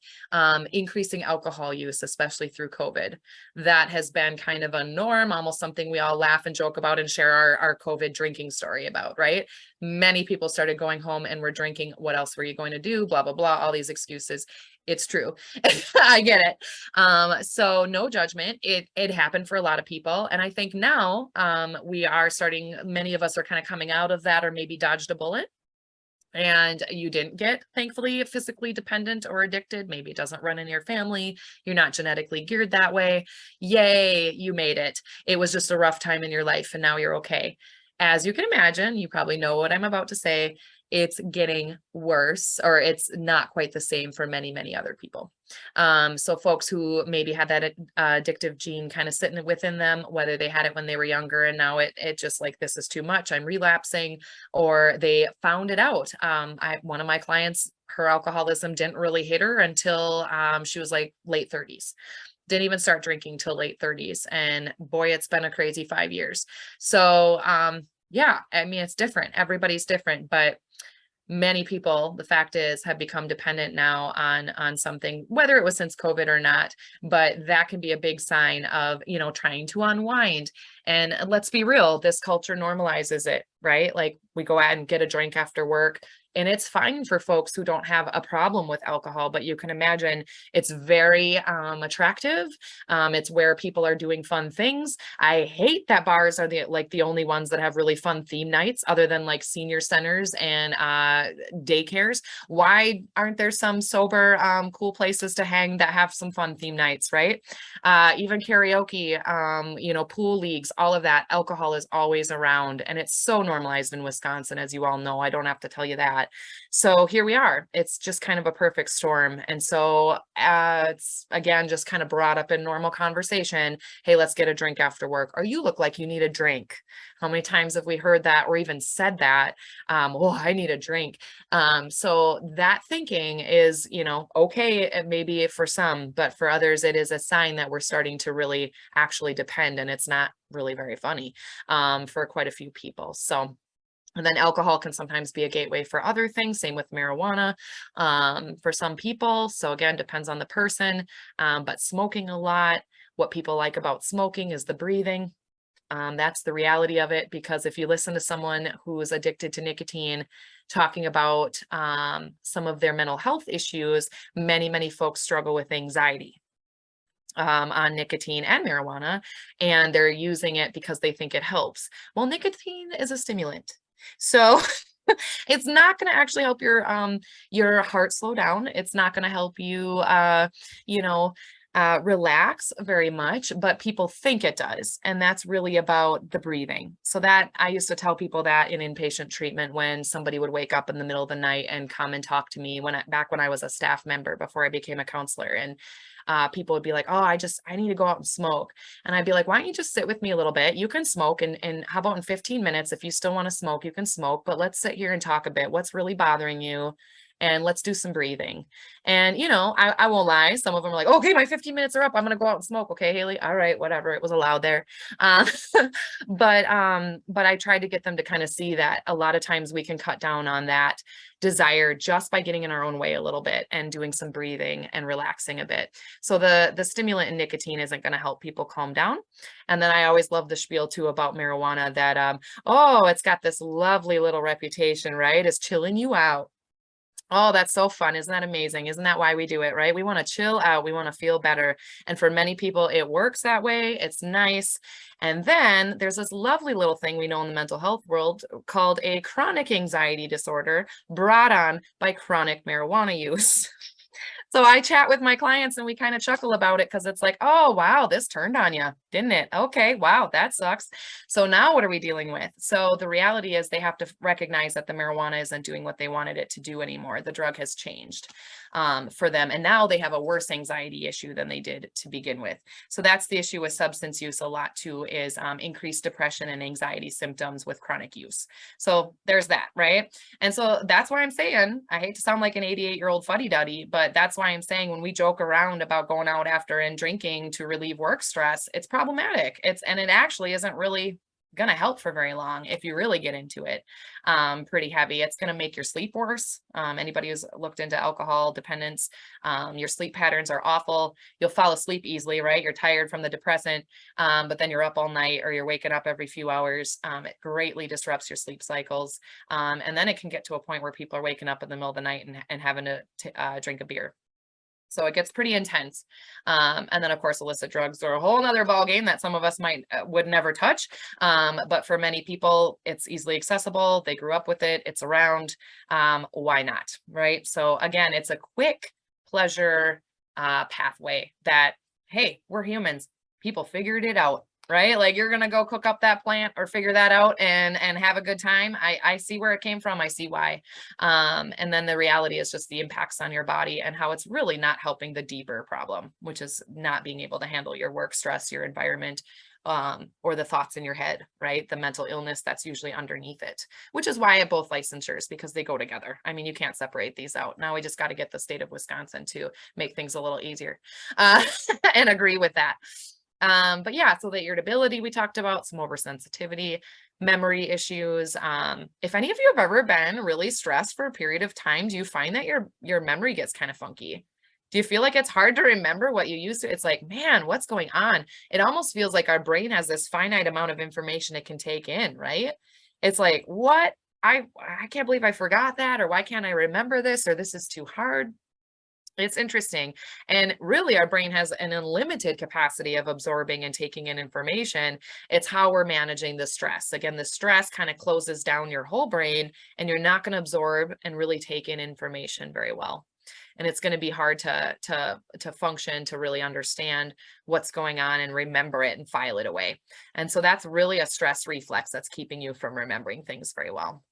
increasing alcohol use, especially through COVID. That has been kind of a norm, almost something we all laugh and joke about and share our COVID drinking story about, right? Many people started going home and were drinking. What else were you going to do? Blah, blah, blah, all these excuses. It's true. I get it. So no judgment. It happened for a lot of people. And I think now many of us are kind of coming out of that, or maybe dodged a bullet. And you didn't get, thankfully, physically dependent or addicted. Maybe it doesn't run in your family. You're not genetically geared that way. Yay, you made it. It was just a rough time in your life, and now you're okay. As you can imagine, you probably know what I'm about to say. It's getting worse, or it's not quite the same for many, many other people. So folks who maybe had that addictive gene kind of sitting within them, whether they had it when they were younger and now it just like, this is too much, I'm relapsing, or they found it out. One of my clients, her alcoholism didn't really hit her until she was like late 30s. Didn't even start drinking till late 30s. And boy, it's been a crazy 5 years. So yeah, I mean, it's different. Everybody's different, but many people, the fact is, have become dependent now on something, whether it was since COVID or not, but that can be a big sign of, trying to unwind. And let's be real, this culture normalizes it, right? Like we go out and get a drink after work. And it's fine for folks who don't have a problem with alcohol, but you can imagine it's very attractive. It's where people are doing fun things. I hate that bars are the only ones that have really fun theme nights, other than like senior centers and daycares. Why aren't there some sober, cool places to hang that have some fun theme nights, right? Even karaoke, pool leagues, all of that. Alcohol is always around, and it's so normalized in Wisconsin, as you all know. I don't have to tell you that. that. So here we are. It's just kind of a perfect storm. And so it's again, just kind of brought up in normal conversation. Hey, let's get a drink after work. Or you look like you need a drink. How many times have we heard that or even said that? Oh, I need a drink. So that thinking is, you know, okay, maybe for some, but for others, it is a sign that we're starting to really actually depend, and it's not really very funny for quite a few people. So, and then alcohol can sometimes be a gateway for other things. Same with marijuana for some people. So again, depends on the person, but smoking a lot. What people like about smoking is the breathing. That's the reality of it, because if you listen to someone who is addicted to nicotine talking about some of their mental health issues, many folks struggle with anxiety on nicotine and marijuana, and they're using it because they think it helps. Well, nicotine is a stimulant. So it's not going to actually help your heart slow down. It's not going to help you, you know, relax very much, but people think it does. And that's really about the breathing. So that I used to tell people that in inpatient treatment when somebody would wake up in the middle of the night and come and talk to me back when I was a staff member before I became a counselor. And people would be like, oh, I need to go out and smoke. And I'd be like, why don't you just sit with me a little bit? You can smoke. And how about in 15 minutes, if you still want to smoke, you can smoke, but let's sit here and talk a bit. What's really bothering you? And let's do some breathing. And, you know, I won't lie. Some of them are like, okay, my 15 minutes are up. I'm going to go out and smoke. Okay, Hayley. All right, whatever. It was allowed there. But I tried to get them to kind of see that a lot of times we can cut down on that desire just by getting in our own way a little bit and doing some breathing and relaxing a bit. So the stimulant in nicotine isn't going to help people calm down. And then I always love the spiel too about marijuana that, oh, it's got this lovely little reputation, right? It's chilling you out. Oh, that's so fun. Isn't that amazing? Isn't that why we do it, right? We want to chill out. We want to feel better. And for many people, it works that way. It's nice. And then there's this lovely little thing we know in the mental health world called a chronic anxiety disorder brought on by chronic marijuana use. So I chat with my clients and we kind of chuckle about it because it's like, oh, wow, this turned on you, didn't it? Okay, wow, that sucks. So now what are we dealing with? So the reality is they have to recognize that the marijuana isn't doing what they wanted it to do anymore. The drug has changed for them. And now they have a worse anxiety issue than they did to begin with. So that's the issue with substance use a lot too, is increased depression and anxiety symptoms with chronic use. So there's that, right? And so that's why I'm saying, I hate to sound like an 88-year-old fuddy-duddy, but that's why I'm saying when we joke around about going out after and drinking to relieve work stress, it's problematic. And it actually isn't really going to help for very long if you really get into it pretty heavy. It's going to make your sleep worse. Anybody who's looked into alcohol dependence, your sleep patterns are awful. You'll fall asleep easily, right? You're tired from the depressant, but then you're up all night or you're waking up every few hours. It greatly disrupts your sleep cycles. And then it can get to a point where people are waking up in the middle of the night and having to drink a beer. So it gets pretty intense. And then of course, illicit drugs are a whole nother ball game that some of us would never touch. But for many people, it's easily accessible. They grew up with it. It's around. Why not? Right. So again, it's a quick pleasure pathway that, hey, we're humans. People figured it out. Right? Like you're going to go cook up that plant or figure that out and have a good time. I see where it came from. I see why. And then the reality is just the impacts on your body and how it's really not helping the deeper problem, which is not being able to handle your work stress, your environment, or the thoughts in your head, right? The mental illness that's usually underneath it, which is why I have both licensures, because they go together. I mean, you can't separate these out. Now we just got to get the state of Wisconsin to make things a little easier and agree with that. But yeah, so the irritability we talked about, some oversensitivity, memory issues. If any of you have ever been really stressed for a period of time, do you find that your memory gets kind of funky? Do you feel like it's hard to remember what you used to? It's like, man, what's going on? It almost feels like our brain has this finite amount of information it can take in, right? It's like, what? I can't believe I forgot that, or why can't I remember this, or this is too hard. It's interesting. And really, our brain has an unlimited capacity of absorbing and taking in information. It's how we're managing the stress. Again, the stress kind of closes down your whole brain, and you're not going to absorb and really take in information very well. And it's going to be hard to function, to really understand what's going on and remember it and file it away. And so that's really a stress reflex that's keeping you from remembering things very well.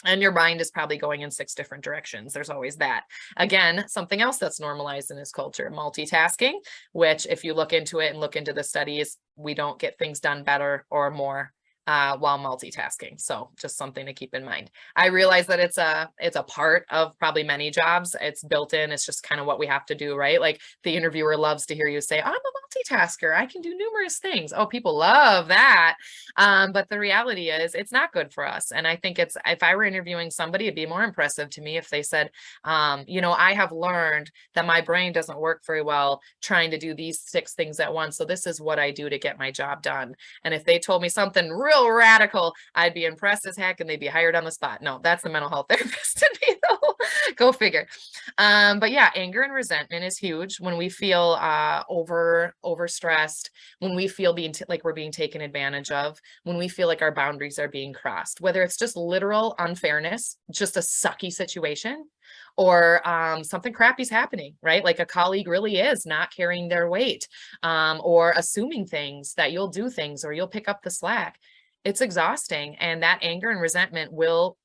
And your mind is probably going in 6 different directions. There's always that. Again, something else that's normalized in this culture, multitasking, which if you look into it and look into the studies, we don't get things done better or more while multitasking. So just something to keep in mind. I realize that it's a part of probably many jobs. It's built in. It's just kind of what we have to do, right? Like the interviewer loves to hear you say, I'm a multitasker. I can do numerous things. Oh, people love that. But the reality is it's not good for us. And I think if I were interviewing somebody, it'd be more impressive to me if they said, I have learned that my brain doesn't work very well trying to do these 6 things at once. So this is what I do to get my job done. And if they told me something real radical, I'd be impressed as heck and they'd be hired on the spot. No, that's the mental health therapist to me though. Go figure. But yeah, anger and resentment is huge when we feel overstressed, when we feel like we're being taken advantage of, when we feel like our boundaries are being crossed, whether it's just literal unfairness, just a sucky situation, or something crappy's happening, right? Like a colleague really is not carrying their weight, or assuming things that you'll do things or you'll pick up the slack. It's exhausting. And that anger and resentment will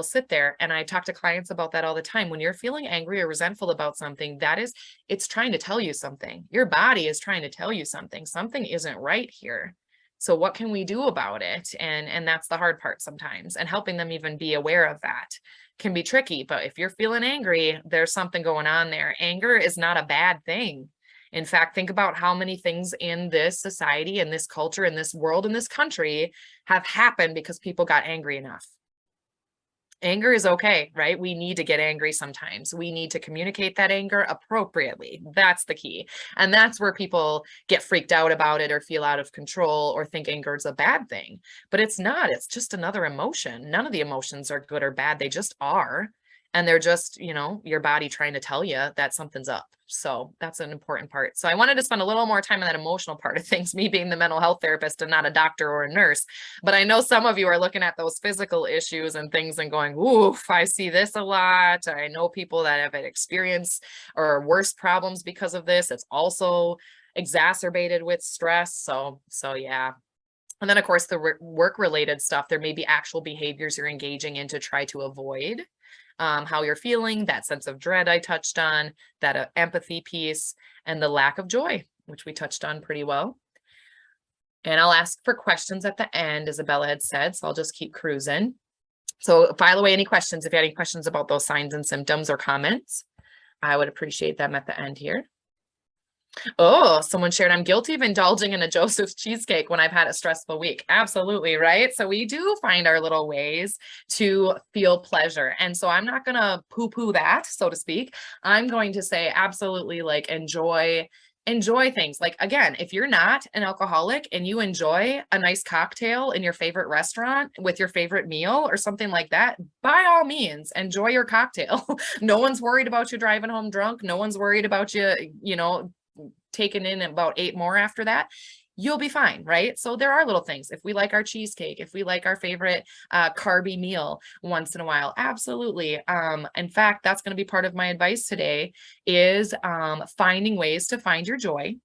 sit there. And I talk to clients about that all the time. When you're feeling angry or resentful about something, it's trying to tell you something. Your body is trying to tell you something. Something isn't right here. So what can we do about it? And that's the hard part sometimes. And helping them even be aware of that can be tricky. But if you're feeling angry, there's something going on there. Anger is not a bad thing. In fact, think about how many things in this society, in this culture, in this world, in this country have happened because people got angry enough. Anger is okay, right? We need to get angry sometimes. We need to communicate that anger appropriately. That's the key. And that's where people get freaked out about it or feel out of control or think anger is a bad thing. But it's not. It's just another emotion. None of the emotions are good or bad. They just are. And they're just, your body trying to tell you that something's up. So that's an important part. So I wanted to spend a little more time on that emotional part of things, me being the mental health therapist and not a doctor or a nurse. But I know some of you are looking at those physical issues and things and going, oof, I see this a lot. I know people that have experienced or worse problems because of this. It's also exacerbated with stress. So yeah. And then of course the work related stuff, there may be actual behaviors you're engaging in to try to avoid how you're feeling, that sense of dread I touched on, that empathy piece, and the lack of joy, which we touched on pretty well. And I'll ask for questions at the end, Isabella had said, so I'll just keep cruising. So file away any questions if you have any questions about those signs and symptoms or comments. I would appreciate them at the end here. Oh, someone shared, I'm guilty of indulging in a Joseph's cheesecake when I've had a stressful week. Absolutely, right? So we do find our little ways to feel pleasure. And so I'm not going to poo-poo that, so to speak. I'm going to say absolutely, like, enjoy things. Like, again, if you're not an alcoholic and you enjoy a nice cocktail in your favorite restaurant with your favorite meal or something like that, by all means, enjoy your cocktail. No one's worried about you driving home drunk. No one's worried about you, taken in about 8 more after that. You'll be fine, right? So there are little things. If we like our cheesecake, if we like our favorite carby meal once in a while, absolutely. In fact, that's going to be part of my advice today is finding ways to find your joy.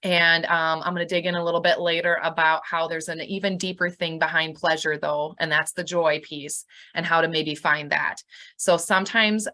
And I'm going to dig in a little bit later about how there's an even deeper thing behind pleasure though, and that's the joy piece and how to maybe find that. So sometimes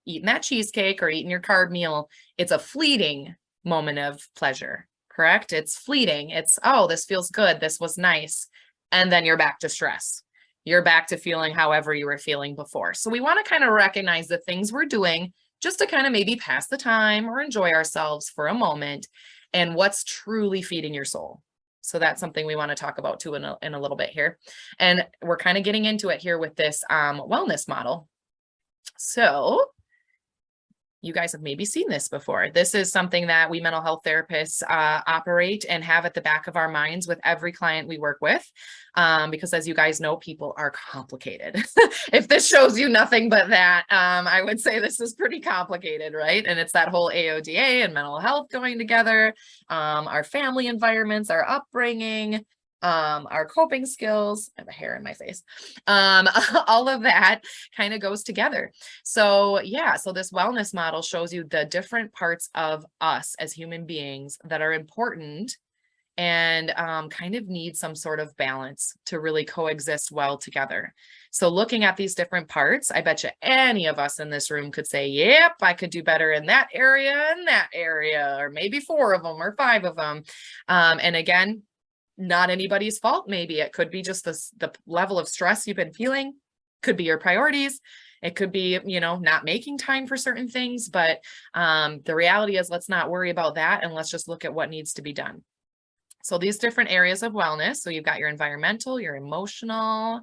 eating that cheesecake or eating your carb meal, it's a fleeting moment of pleasure, correct? It's fleeting. It's, oh, this feels good. This was nice. And then you're back to stress. You're back to feeling however you were feeling before. So we want to kind of recognize the things we're doing just to kind of maybe pass the time or enjoy ourselves for a moment, and what's truly feeding your soul. So that's something we want to talk about too in a little bit here. And we're kind of getting into it here with this wellness model. So you guys have maybe seen this before. This is something that we mental health therapists operate and have at the back of our minds with every client we work with. Because as you guys know, people are complicated. If this shows you nothing but that, I would say this is pretty complicated, right? And it's that whole AODA and mental health going together, our family environments, our upbringing, our coping skills. I have a hair in my face. All of that kind of goes together. So yeah, so this wellness model shows you the different parts of us as human beings that are important and kind of need some sort of balance to really coexist well together. So looking at these different parts, I bet you any of us in this room could say, yep, I could do better in that area and that area, or maybe 4 of them or 5 of them. And again, not anybody's fault. Maybe it could be just the level of stress you've been feeling, could be your priorities. It could be, you know, not making time for certain things, but the reality is, let's not worry about that, and let's just look at what needs to be done. So these different areas of wellness. So you've got your environmental, your emotional.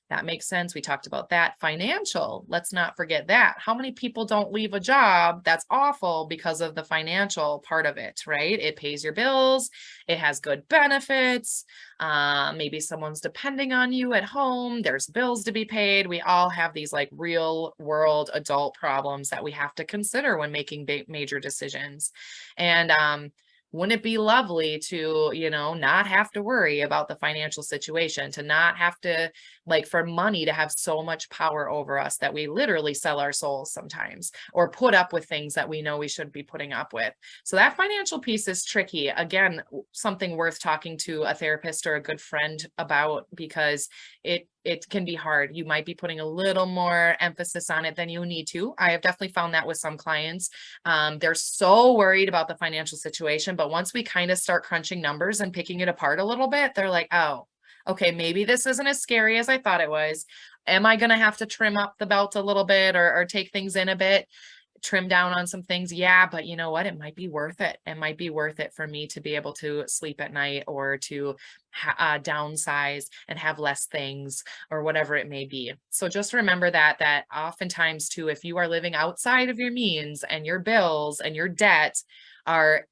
That makes sense. We talked about that. Financial, let's not forget that. How many people don't leave a job that's awful because of the financial part of it, right? It pays your bills. It has good benefits. Maybe someone's depending on you at home. There's bills to be paid. We all have these like real world adult problems that we have to consider when making big, major decisions. And wouldn't it be lovely to, you know, not have to worry about the financial situation, to not have to, like, for money to have so much power over us that we literally sell our souls sometimes, or put up with things that we know we should be putting up with. So that financial piece is tricky. Again, something worth talking to a therapist or a good friend about, because it can be hard. You might be putting a little more emphasis on it than you need to. I have definitely found that with some clients. They're so worried about the financial situation, but once we kind of start crunching numbers and picking it apart a little bit, they're like, oh, okay, maybe this isn't as scary as I thought it was. Am I going to have to trim up the belt a little bit, or take things in a bit? Trim down on some things. Yeah, but you know what? It might be worth it. It might be worth it for me to be able to sleep at night, or to downsize and have less things, or whatever it may be. So just remember that oftentimes too, if you are living outside of your means and your bills and your debt are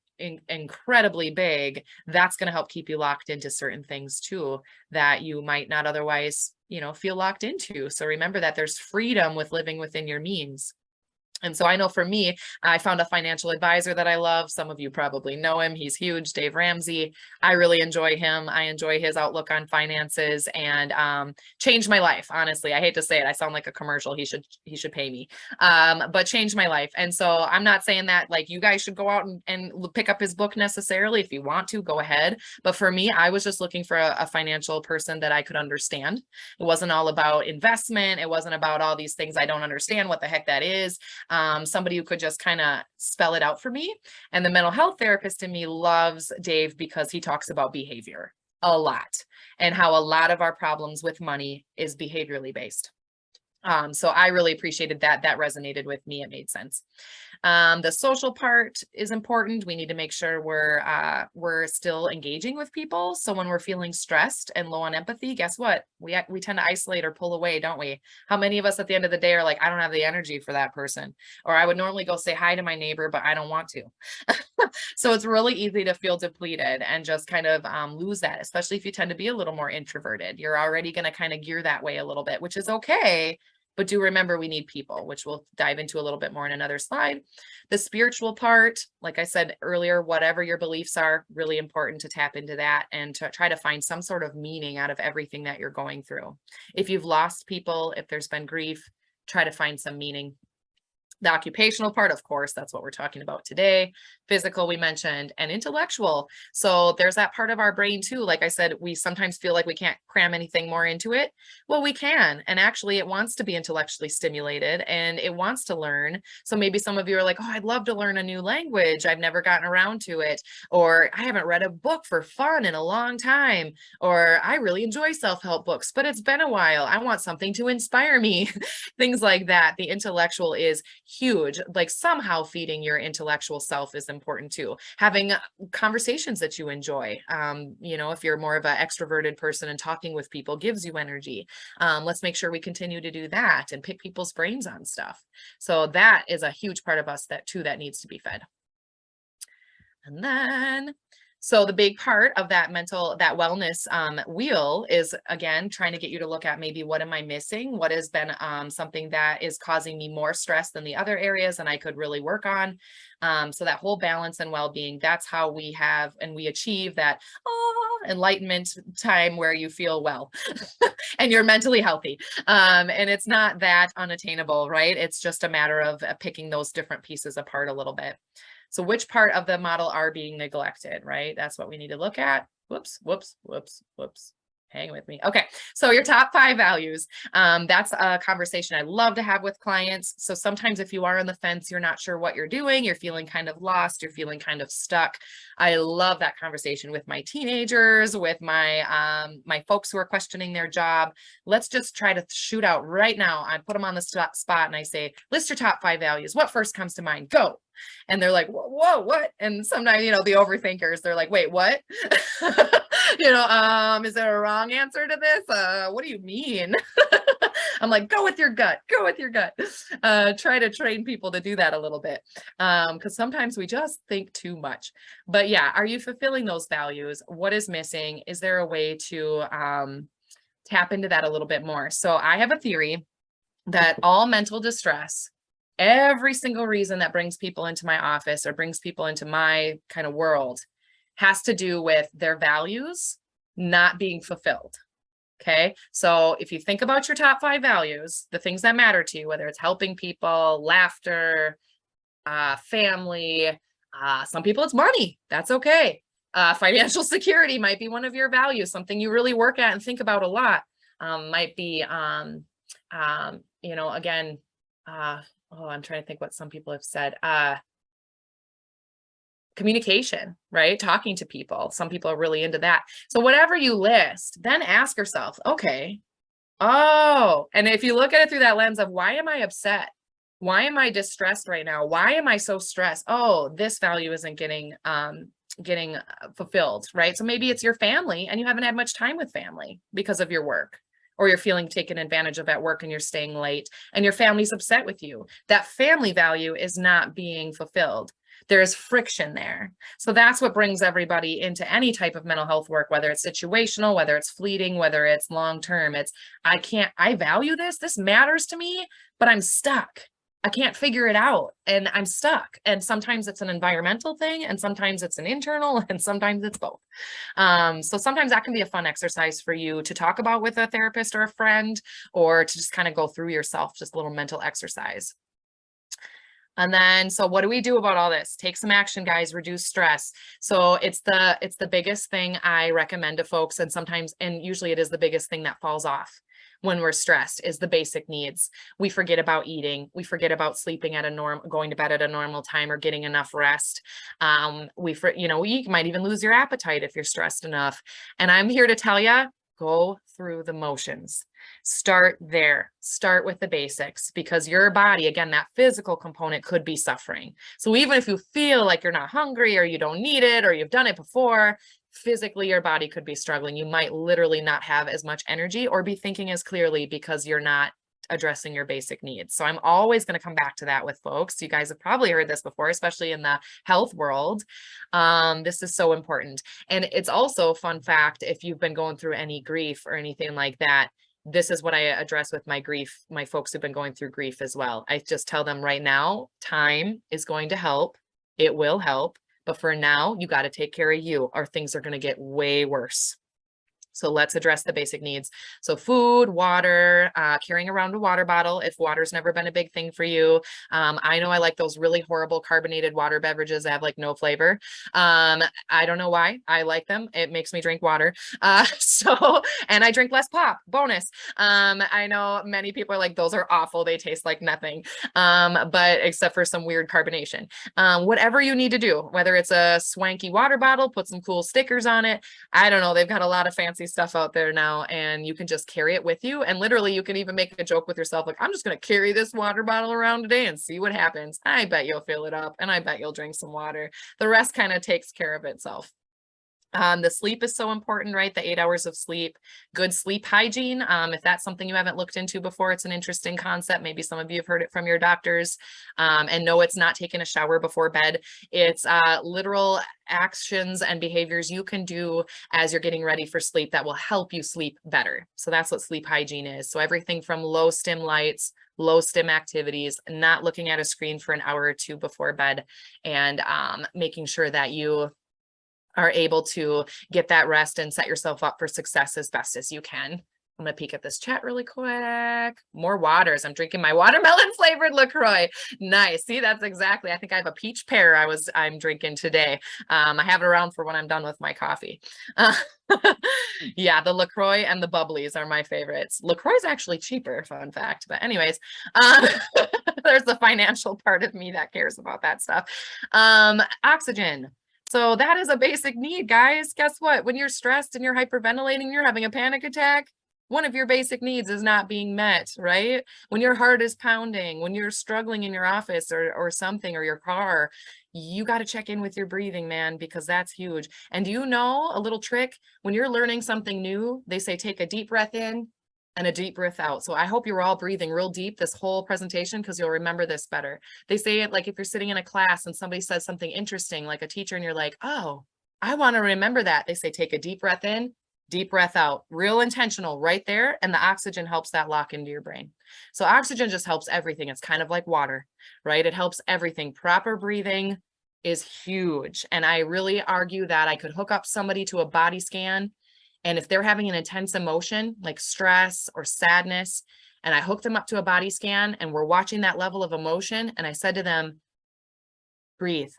incredibly big, that's going to help keep you locked into certain things too, that you might not otherwise, you know, feel locked into. So remember that there's freedom with living within your means. And so I know for me, I found a financial advisor that I love. Some of you probably know him. He's huge, Dave Ramsey. I really enjoy him. I enjoy his outlook on finances, and changed my life. Honestly, I hate to say it. I sound like a commercial. He should pay me, but changed my life. And so I'm not saying that like you guys should go out and pick up his book necessarily. If you want to, go ahead. But for me, I was just looking for a financial person that I could understand. It wasn't all about investment. It wasn't about all these things I don't understand what the heck that is. Somebody who could just kind of spell it out for me. And the mental health therapist in me loves Dave because he talks about behavior a lot, and how a lot of our problems with money is behaviorally based. So I really appreciated that. That resonated with me. It made sense. The social part is important. We need to make sure we're still engaging with people. So when we're feeling stressed and low on empathy, guess what? We tend to isolate or pull away, don't we? How many of us at the end of the day are like, I don't have the energy for that person, or I would normally go say hi to my neighbor, but I don't want to. So it's really easy to feel depleted and just kind of lose that, especially if you tend to be a little more introverted. You're already going to kind of gear that way a little bit, which is okay. But do remember, we need people, which we'll dive into a little bit more in another slide. The spiritual part, like I said earlier, whatever your beliefs are, really important to tap into that and to try to find some sort of meaning out of everything that you're going through. If you've lost people, if there's been grief, try to find some meaning. The occupational part, of course, that's what we're talking about today. Physical, we mentioned, and intellectual. So there's that part of our brain too. Like I said, we sometimes feel like we can't cram anything more into it. Well, we can. And actually it wants to be intellectually stimulated, and it wants to learn. So maybe some of you are like, oh, I'd love to learn a new language. I've never gotten around to it. Or I haven't read a book for fun in a long time. Or I really enjoy self-help books, but it's been a while. I want something to inspire me. Things like that. The intellectual is huge. Like somehow feeding your intellectual self is important too. Having conversations that you enjoy. You know, if you're more of an extroverted person and talking with people gives you energy. Let's make sure we continue to do that and pick people's brains on stuff. So that is a huge part of us that needs to be fed. And then, so the big part of that wellness wheel is, again, trying to get you to look at maybe what am I missing? What has been something that is causing me more stress than the other areas and I could really work on. So that whole balance and well-being, that's how we have and we achieve that enlightenment time where you feel well and you're mentally healthy. And it's not that unattainable, right? It's just a matter of picking those different pieces apart a little bit. So which part of the model are being neglected, right? That's what we need to look at. Whoops. hang with me. Okay. So your top 5 values, that's a conversation I love to have with clients. So sometimes if you are on the fence, you're not sure what you're doing, you're feeling kind of lost, you're feeling kind of stuck. I love that conversation with my teenagers, with my, my folks who are questioning their job. Let's just try to shoot out right now. I put them on the spot and I say, list your top 5 values. What first comes to mind? Go. And they're like, whoa, what? And sometimes, you know, the overthinkers, they're like, wait, what? You know, is there a wrong answer to this? What do you mean? I'm like, go with your gut, go with your gut. Try to train people to do that a little bit. Because sometimes we just think too much. But yeah, are you fulfilling those values? What is missing? Is there a way to tap into that a little bit more? So I have a theory that all mental distress, every single reason that brings people into my office or brings people into my kind of world has to do with their values not being fulfilled. Okay. So if you think about your top 5 values, the things that matter to you, whether it's helping people, laughter, family, some people it's money. That's okay. Financial security might be one of your values, something you really work at and think about a lot. Might be, you know, again, I'm trying to think what some people have said. Communication, right? Talking to people. Some people are really into that. So whatever you list, then ask yourself, okay, oh, and if you look at it through that lens of why am I upset? Why am I distressed right now? Why am I so stressed? Oh, this value isn't getting fulfilled, right? So maybe it's your family and you haven't had much time with family because of your work, or you're feeling taken advantage of at work and you're staying late and your family's upset with you. That family value is not being fulfilled. There's friction there. So that's what brings everybody into any type of mental health work, whether it's situational, whether it's fleeting, whether it's long-term. It's, I value this matters to me, but I'm stuck. I can't figure it out and I'm stuck. And sometimes it's an environmental thing and sometimes it's an internal and sometimes it's both. So sometimes that can be a fun exercise for you to talk about with a therapist or a friend, or to just kind of go through yourself, just a little mental exercise. And then, so what do we do about all this? Take some action, guys, reduce stress. So it's the biggest thing I recommend to folks. And sometimes, and usually it is the biggest thing that falls off when we're stressed, is the basic needs. We forget about eating. We forget about sleeping at going to bed at a normal time or getting enough rest. You know, you might even lose your appetite if you're stressed enough. And I'm here to tell you, go through the motions. Start there. Start with the basics, because your body, again, that physical component could be suffering. So even if you feel like you're not hungry or you don't need it or you've done it before, physically your body could be struggling. You might literally not have as much energy or be thinking as clearly because you're not addressing your basic needs. So I'm always going to come back to that with folks. You guys have probably heard this before, especially in the health world. This is so important. And it's also a fun fact, if you've been going through any grief or anything like that, this is what I address with my grief, my folks who've been going through grief as well. I just tell them right now, time is going to help. It will help. But for now, you got to take care of you, or things are going to get way worse. So let's address the basic needs. So food, water, carrying around a water bottle if water's never been a big thing for you. I know I like those really horrible carbonated water beverages that have like no flavor. I don't know why I like them. It makes me drink water. And I drink less pop, bonus. I know many people are like, those are awful. They taste like nothing. But except for some weird carbonation. Whatever you need to do, whether it's a swanky water bottle, put some cool stickers on it. I don't know. They've got a lot of fancy stuff out there now, and you can just carry it with you. And literally you can even make a joke with yourself, like, I'm just going to carry this water bottle around today and see what happens. I bet you'll fill it up and I bet you'll drink some water. The rest kind of takes care of itself. The sleep is so important, right? The 8 hours of sleep, good sleep hygiene. If that's something you haven't looked into before, it's an interesting concept. Maybe some of you have heard it from your doctors. And no, it's not taking a shower before bed. It's literal actions and behaviors you can do as you're getting ready for sleep that will help you sleep better. So that's what sleep hygiene is. So everything from low stim lights, low stim activities, not looking at a screen for an hour or two before bed, and making sure that you are able to get that rest and set yourself up for success as best as you can. I'm gonna peek at this chat really quick. More waters. I'm drinking my watermelon flavored LaCroix. Nice. See, that's exactly. I think I have a peach pear I'm drinking today. I have it around for when I'm done with my coffee. Yeah, the LaCroix and the bubblies are my favorites. LaCroix is actually cheaper, fun fact. But anyways, there's the financial part of me that cares about that stuff. Oxygen. So that is a basic need, guys. Guess what? When you're stressed and you're hyperventilating, you're having a panic attack, one of your basic needs is not being met, right? When your heart is pounding, when you're struggling in your office or something, or your car, you got to check in with your breathing, man, because that's huge. And do you know a little trick? When you're learning something new, they say take a deep breath in and a deep breath out. So I hope you're all breathing real deep this whole presentation, because you'll remember this better. They say it like if you're sitting in a class and somebody says something interesting, like a teacher, and you're like, oh, I want to remember that. They say take a deep breath in, deep breath out, real intentional right there. And the oxygen helps that lock into your brain. So oxygen just helps everything. It's kind of like water, right? It helps everything. Proper breathing is huge. And I really argue that I could hook up somebody to a body scan. And if they're having an intense emotion like stress or sadness, and I hook them up to a body scan and we're watching that level of emotion, and I said to them, breathe,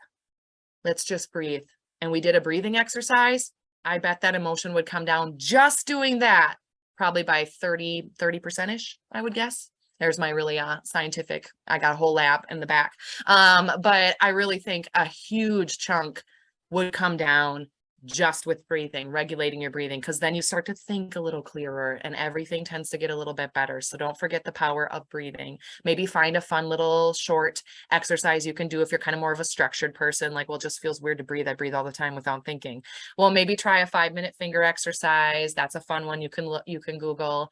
let's just breathe. And we did a breathing exercise, I bet that emotion would come down just doing that, probably by 30%-ish, I would guess. There's my really scientific, I got a whole lab in the back. But I really think a huge chunk would come down just with breathing, regulating your breathing, because then you start to think a little clearer and everything tends to get a little bit better. So don't forget the power of breathing. Maybe find a fun little short exercise you can do if you're kind of more of a structured person, like, well, it just feels weird to breathe. I breathe all the time without thinking. Well, maybe try a 5-minute finger exercise. That's a fun one. You can Google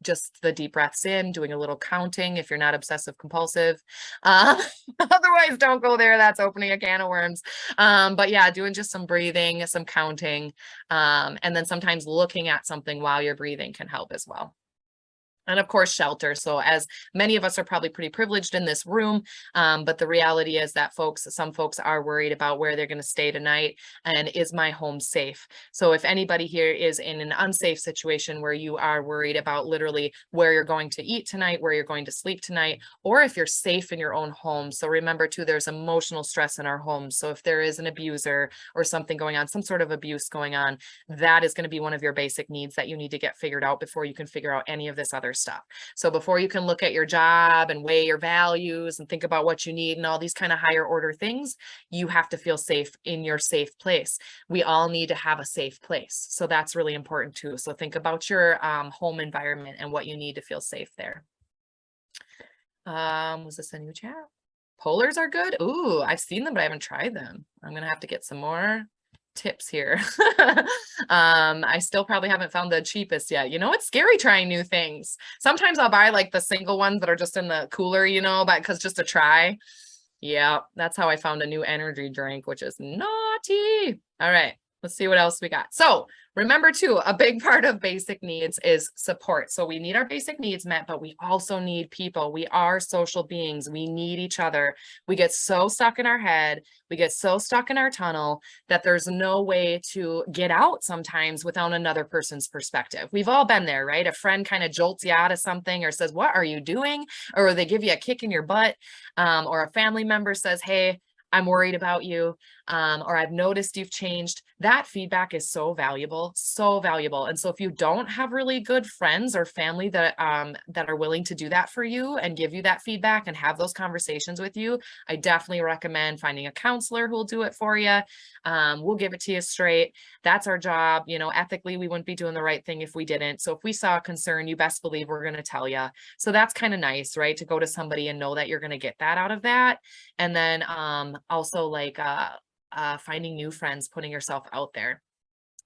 just the deep breaths in, doing a little counting if you're not obsessive compulsive. Otherwise, don't go there. That's opening a can of worms. But yeah, doing just some breathing, some counting, and then sometimes looking at something while you're breathing can help as well. And of course, shelter. So as many of us are probably pretty privileged in this room, but the reality is that some folks are worried about where they're going to stay tonight and is my home safe? So if anybody here is in an unsafe situation where you are worried about literally where you're going to eat tonight, where you're going to sleep tonight, or if you're safe in your own home. So remember too, there's emotional stress in our homes. So if there is an abuser or something going on, some sort of abuse going on, that is going to be one of your basic needs that you need to get figured out before you can figure out any of this other stuff. So before you can look at your job and weigh your values and think about what you need and all these kind of higher order things, you have to feel safe in your safe place. We all need to have a safe place. So that's really important too. So think about your home environment and what you need to feel safe there. Was this a new chat? Polars are good. Ooh, I've seen them, but I haven't tried them. I'm going to have to get some more tips here. I still probably haven't found the cheapest yet. You know, it's scary trying new things. Sometimes I'll buy like the single ones that are just in the cooler, you know, but because just to try. Yeah, that's how I found a new energy drink, which is naughty. All right, let's see what else we got. So remember too, a big part of basic needs is support. So we need our basic needs met, but we also need people. We are social beings. We need each other. We get so stuck in our head. We get so stuck in our tunnel that there's no way to get out sometimes without another person's perspective. We've all been there, right? A friend kind of jolts you out of something or says, what are you doing? Or they give you a kick in your butt. Or a family member says, hey, I'm worried about you, or I've noticed you've changed. That feedback is so valuable, so valuable. And so if you don't have really good friends or family that are willing to do that for you and give you that feedback and have those conversations with you, I definitely recommend finding a counselor who will do it for you. We'll give it to you straight. That's our job. You know, ethically, we wouldn't be doing the right thing if we didn't. So if we saw a concern, you best believe we're going to tell you. So that's kind of nice, right? To go to somebody and know that you're going to get that out of that. And then also like finding new friends, putting yourself out there.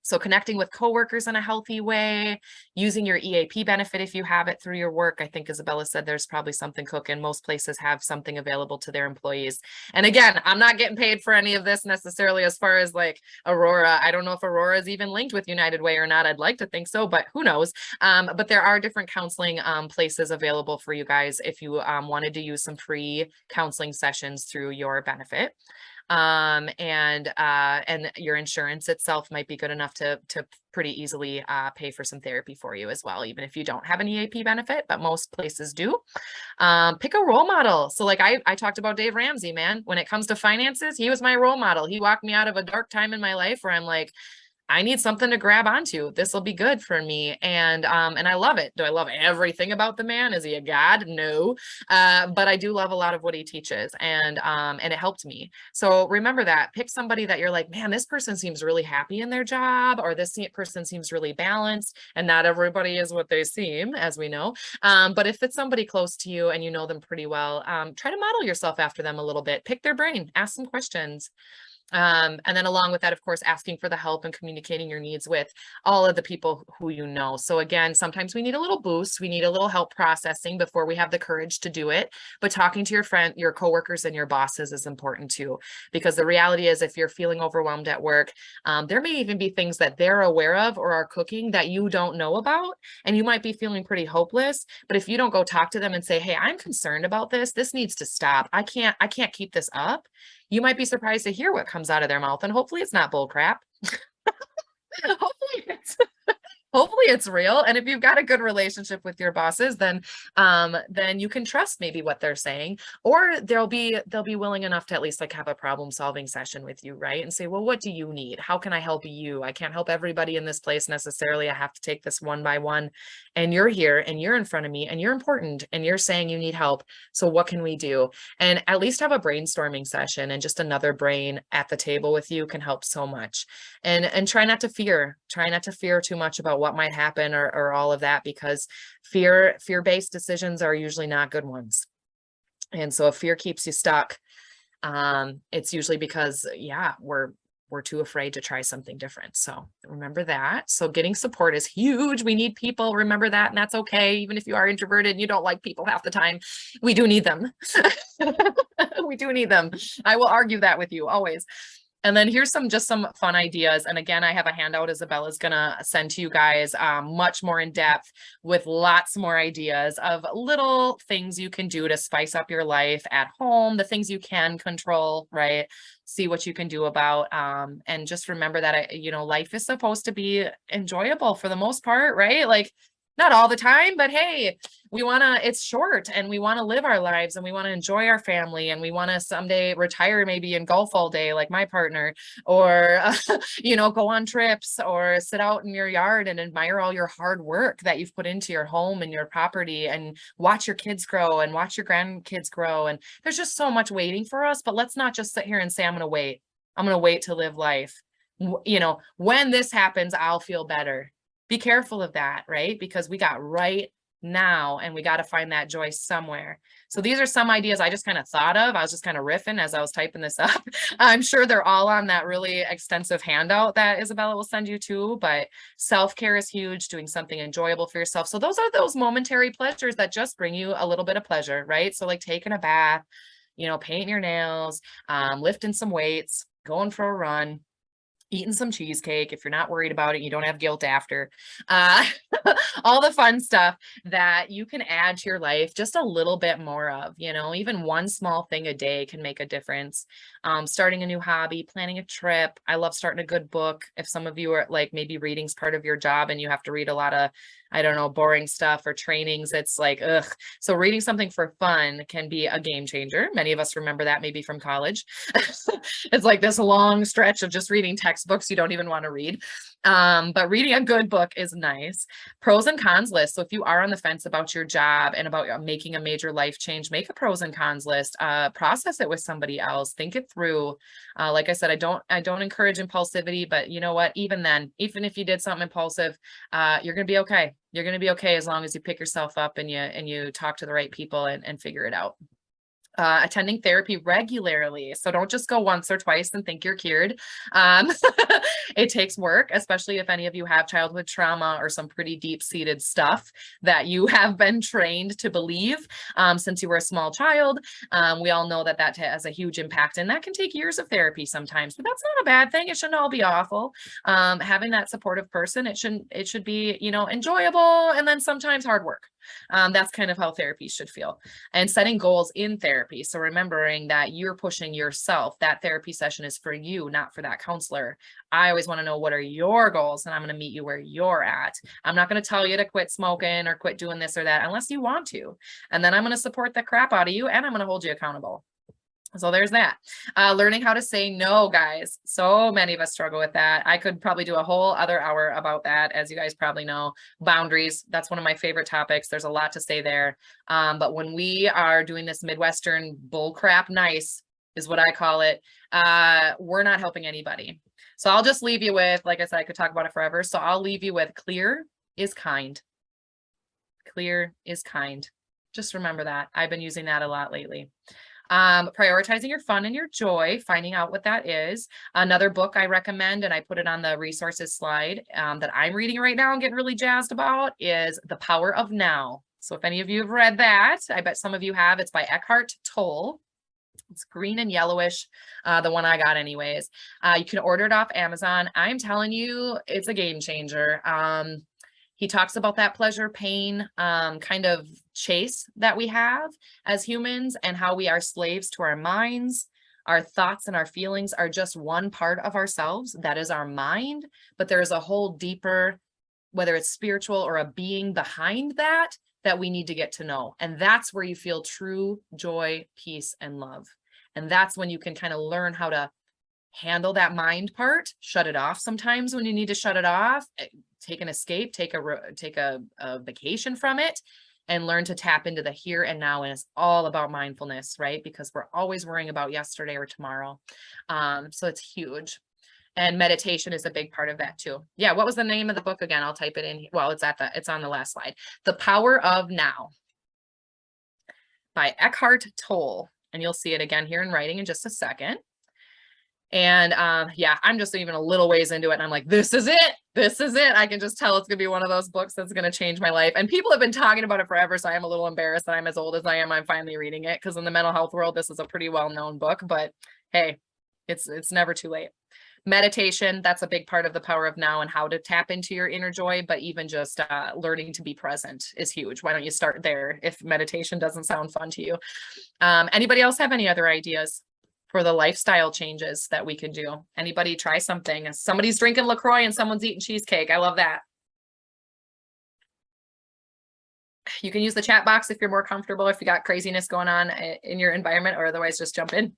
So connecting with coworkers in a healthy way, using your EAP benefit if you have it through your work. I think Isabella said there's probably something cooking. Most places have something available to their employees. And again, I'm not getting paid for any of this necessarily as far as like Aurora. I don't know if Aurora is even linked with United Way or not. I'd like to think so, but who knows? But there are different counseling places available for you guys if you wanted to use some free counseling sessions through your benefit. And your insurance itself might be good enough to pretty easily pay for some therapy for you as well, even if you don't have an EAP benefit, but most places do. Pick a role model. So like I talked about Dave Ramsey, man, when it comes to finances, he was my role model. He walked me out of a dark time in my life where I'm like, I need something to grab onto. This will be good for me. And I love it. Do I love everything about the man? Is he a god? No. But I do love a lot of what he teaches, and it helped me. So remember that. Pick somebody that you're like, man, this person seems really happy in their job, or this person seems really balanced. And not everybody is what they seem, as we know. But if it's somebody close to you and you know them pretty well, try to model yourself after them a little bit. Pick their brain, ask some questions. And then along with that, of course, asking for the help and communicating your needs with all of the people who you know. So again, sometimes we need a little boost. We need a little help processing before we have the courage to do it. But talking to your friend, your coworkers and your bosses is important too, because the reality is if you're feeling overwhelmed at work, there may even be things that they're aware of or are cooking that you don't know about. And you might be feeling pretty hopeless. But if you don't go talk to them and say, hey, I'm concerned about this, this needs to stop. I can't keep this up. You might be surprised to hear what comes out of their mouth, and hopefully it's not bull crap. Hopefully it's real. And if you've got a good relationship with your bosses, then you can trust maybe what they're saying, or they'll be willing enough to at least like have a problem solving session with you, right? And say, well, what do you need? How can I help you? I can't help everybody in this place necessarily. I have to take this one by one. And you're here and you're in front of me and you're important and you're saying you need help. So what can we do? And at least have a brainstorming session, and just another brain at the table with you can help so much. And try not to fear too much about what might happen or all of that, because fear-based decisions are usually not good ones. And so if fear keeps you stuck, it's usually because, yeah, we're too afraid to try something different. So remember that. So getting support is huge. We need people. Remember that. And that's okay. Even if you are introverted and you don't like people half the time, we do need them. We do need them. I will argue that with you always. And then here's just some fun ideas. And again, I have a handout Isabella's gonna send to you guys, much more in depth with lots more ideas of little things you can do to spice up your life at home, the things you can control, right? See what you can do about, and just remember that, life is supposed to be enjoyable for the most part, right? Like, not all the time, but hey, it's short and we want to live our lives and we want to enjoy our family and we want to someday retire, maybe and golf all day like my partner, or, go on trips or sit out in your yard and admire all your hard work that you've put into your home and your property, and watch your kids grow and watch your grandkids grow. And there's just so much waiting for us, but let's not just sit here and say, I'm going to wait to live life. When this happens, I'll feel better. Be careful of that, right? Because we got right now and we got to find that joy somewhere. So these are some ideas I just kind of thought of. I was just kind of riffing as I was typing this up. I'm sure they're all on that really extensive handout that Isabella will send you to, but self-care is huge, doing something enjoyable for yourself. So those are those momentary pleasures that just bring you a little bit of pleasure, right? So like taking a bath, painting your nails, lifting some weights, going for a run, eating some cheesecake if you're not worried about it, you don't have guilt after, all the fun stuff that you can add to your life just a little bit more of, even one small thing a day can make a difference. Starting a new hobby, planning a trip. I love starting a good book. If some of you are like, maybe reading's part of your job and you have to read a lot of, boring stuff or trainings, it's like, ugh. So reading something for fun can be a game changer. Many of us remember that maybe from college. It's like this long stretch of just reading textbooks you don't even want to read. But reading a good book is nice. Pros and cons list. So if you are on the fence about your job and about making a major life change, make a pros and cons list, process it with somebody else, think it through. Like I said, I don't encourage impulsivity, but you know what, even then, even if you did something impulsive, you're going to be okay. You're going to be okay as long as you pick yourself up and you talk to the right people and figure it out. Attending therapy regularly. So don't just go once or twice and think you're cured. It takes work, especially if any of you have childhood trauma or some pretty deep-seated stuff that you have been trained to believe since you were a small child. We all know that has a huge impact, and that can take years of therapy sometimes, but that's not a bad thing. It shouldn't all be awful. Having that supportive person, it should be, enjoyable, and then sometimes hard work. That's kind of how therapy should feel, and setting goals in therapy. So remembering that you're pushing yourself, that therapy session is for you, not for that counselor. I always want to know, what are your goals? And I'm going to meet you where you're at. I'm not going to tell you to quit smoking or quit doing this or that unless you want to. And then I'm going to support the crap out of you, and I'm going to hold you accountable. So there's that. Learning how to say no, guys. So many of us struggle with that. I could probably do a whole other hour about that. As you guys probably know, boundaries, that's one of my favorite topics. There's a lot to say there. But when we are doing this Midwestern bull crap nice is what I call it, we're not helping anybody. So I'll just leave you with, like I said, I could talk about it forever. So I'll leave you with clear is kind. Clear is kind. Just remember that. I've been using that a lot lately. Prioritizing your fun and your joy, finding out what that is. Another book I recommend, and I put it on the resources slide, that I'm reading right now and getting really jazzed about, is The Power of Now. So if any of you have read that, I bet some of you have. It's by Eckhart Tolle. It's green and yellowish, the one I got anyways. You can order it off Amazon. I'm telling you, it's a game changer. He talks about that pleasure, pain, kind of chase that we have as humans, and how we are slaves to our minds. Our thoughts and our feelings are just one part of ourselves. That is our mind, but there is a whole deeper, whether it's spiritual or a being behind that, that we need to get to know. And that's where you feel true joy, peace, and love. And that's when you can kind of learn how to handle that mind part, shut it off sometimes when you need to shut it off, take an escape, take a vacation from it, and learn to tap into the here and now. And it's all about mindfulness, right? Because we're always worrying about yesterday or tomorrow. So it's huge. And meditation is a big part of that too. Yeah. What was the name of the book again? I'll type it in. Well, it's on the last slide. The Power of Now by Eckhart Tolle. And you'll see it again here in writing in just a second. And yeah, I'm just even a little ways into it, and I'm like, this is it. This is it. I can just tell it's gonna be one of those books that's gonna change my life. And people have been talking about it forever, so I am a little embarrassed that I'm as old as I am. I'm finally reading it, because in the mental health world, this is a pretty well-known book. But hey, it's never too late. Meditation, that's a big part of The Power of Now and how to tap into your inner joy. But even just learning to be present is huge. Why don't you start there if meditation doesn't sound fun to you? Anybody else have any other ideas for the lifestyle changes that we could do? Anybody try something? Somebody's drinking LaCroix and someone's eating cheesecake. I love that. You can use the chat box if you're more comfortable, if you got craziness going on in your environment, or otherwise just jump in.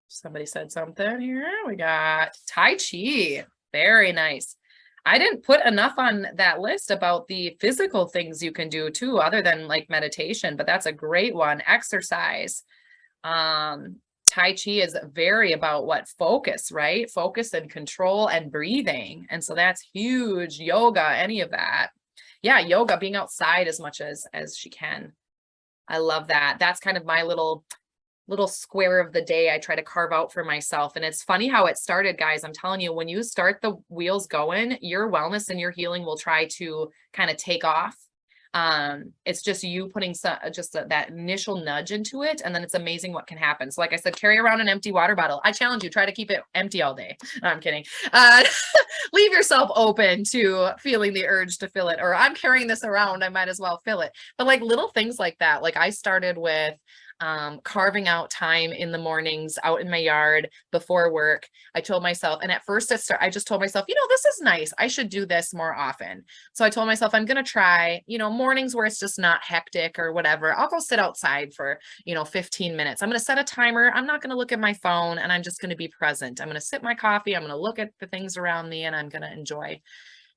Somebody said something here. We got Tai Chi. Very nice. I didn't put enough on that list about the physical things you can do too, other than like meditation, but that's a great one. Exercise. Tai Chi is very about what? Focus, right? Focus and control and breathing. And so that's huge. Yoga, any of that. Yeah, yoga, being outside as much as she can. I love that. That's kind of my little square of the day I try to carve out for myself. And it's funny how it started, guys. I'm telling you, when you start the wheels going, your wellness and your healing will try to kind of take off. It's just you putting that initial nudge into it, and then it's amazing what can happen. So like I said, carry around an empty water bottle. I challenge you, try to keep it empty all day. No, I'm kidding. Leave yourself open to feeling the urge to fill it. Or I'm carrying this around, I might as well fill it. But like little things like that. Like I started with carving out time in the mornings out in my yard before work. I told myself, and at first I just told myself, this is nice. I should do this more often. So I told myself, I'm going to try, mornings where it's just not hectic or whatever. I'll go sit outside for, 15 minutes. I'm going to set a timer. I'm not going to look at my phone, and I'm just going to be present. I'm going to sip my coffee. I'm going to look at the things around me, and I'm going to enjoy.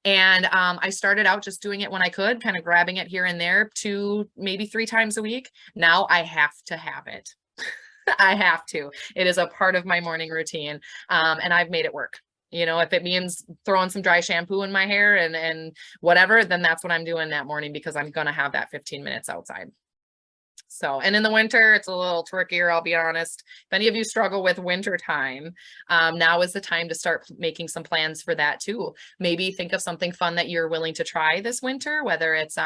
And I started out just doing it when I could, kind of grabbing it here and there 2, maybe 3 times a week. Now I have to have it. I have to. It is a part of my morning routine. And I've made it work. If it means throwing some dry shampoo in my hair and whatever, then that's what I'm doing that morning, because I'm going to have that 15 minutes outside. So, and in the winter, it's a little trickier, I'll be honest. If any of you struggle with winter time, now is the time to start making some plans for that too. Maybe think of something fun that you're willing to try this winter, whether it's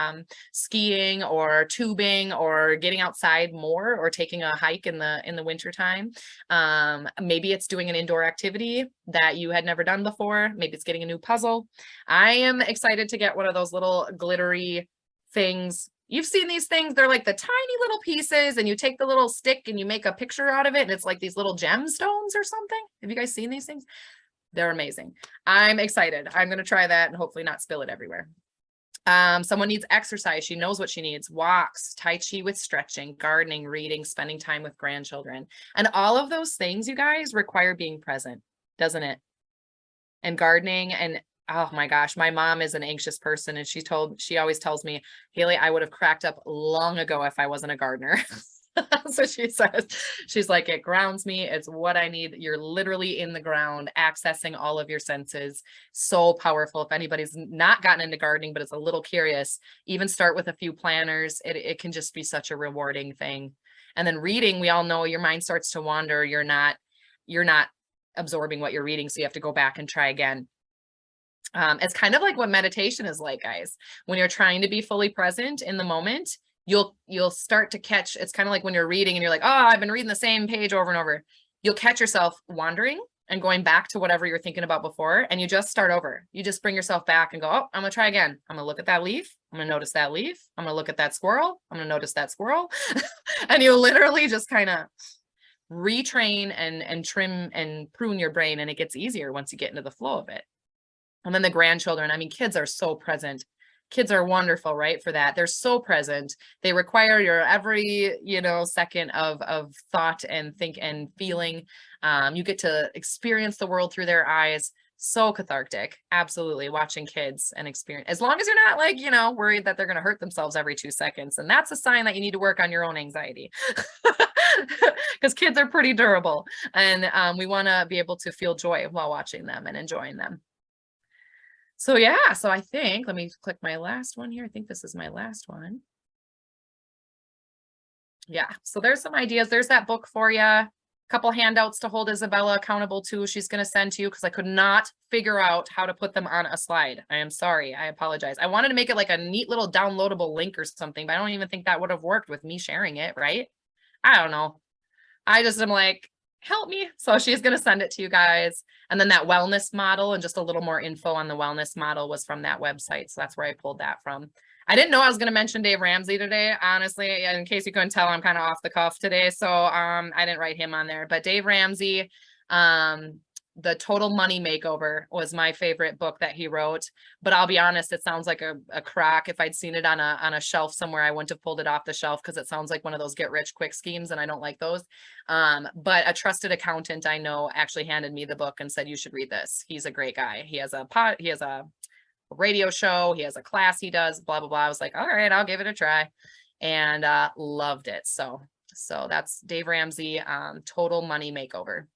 skiing or tubing or getting outside more or taking a hike in the winter time. Maybe it's doing an indoor activity that you had never done before. Maybe it's getting a new puzzle. I am excited to get one of those little glittery things. You've seen these things, they're like the tiny little pieces and you take the little stick and you make a picture out of it and it's like these little gemstones or something. Have you guys seen these things? They're amazing. I'm excited. I'm going to try that and hopefully not spill it everywhere. Someone needs exercise. She knows what she needs. Walks, Tai Chi with stretching, gardening, reading, spending time with grandchildren. And all of those things, you guys, require being present, doesn't it? And gardening and oh my gosh, my mom is an anxious person and she always tells me, Hayley, I would have cracked up long ago if I wasn't a gardener. So she says, she's like, it grounds me. It's what I need. You're literally in the ground, accessing all of your senses. So powerful. If anybody's not gotten into gardening, but is a little curious, even start with a few planters. It can just be such a rewarding thing. And then reading, we all know your mind starts to wander. You're not absorbing what you're reading. So you have to go back and try again. It's kind of like what meditation is like, guys. When you're trying to be fully present in the moment, you'll start to catch, it's kind of like when you're reading and you're like, oh, I've been reading the same page over and over. You'll catch yourself wandering and going back to whatever you're thinking about before. And you just start over. You just bring yourself back and go, oh, I'm going to try again. I'm going to look at that leaf. I'm going to notice that leaf. I'm going to look at that squirrel. I'm going to notice that squirrel. And you literally just kind of retrain and trim and prune your brain. And it gets easier once you get into the flow of it. And then the grandchildren, I mean, kids are so present. Kids are wonderful, right? For that. They're so present. They require your every, second of thought and think and feeling. You get to experience the world through their eyes. So cathartic. Absolutely. Watching kids and experience, as long as you're not like, worried that they're going to hurt themselves every 2 seconds. And that's a sign that you need to work on your own anxiety because kids are pretty durable and we want to be able to feel joy while watching them and enjoying them. So yeah, so I think, let me click my last one here. I think this is my last one. Yeah, so there's some ideas. There's that book for you. A couple handouts to hold Isabella accountable to. She's going to send to you because I could not figure out how to put them on a slide. I am sorry. I apologize. I wanted to make it like a neat little downloadable link or something, but I don't even think that would have worked with me sharing it, right? I don't know. I just am like, help me. So she's going to send it to you guys. And then that wellness model and just a little more info on the wellness model was from that website. So that's where I pulled that from. I didn't know I was going to mention Dave Ramsey today. Honestly, in case you couldn't tell, I'm kind of off the cuff today. So I didn't write him on there, but Dave Ramsey, The Total Money Makeover was my favorite book that he wrote. But I'll be honest, it sounds like a crack. If I'd seen it on a shelf somewhere, I wouldn't have pulled it off the shelf because it sounds like one of those get rich quick schemes, and I don't like those. But a trusted accountant I know actually handed me the book and said, you should read this. He's a great guy. He has a radio show. He has a class he does, blah, blah, blah. I was like, all right, I'll give it a try, and loved it. So that's Dave Ramsey, Total Money Makeover.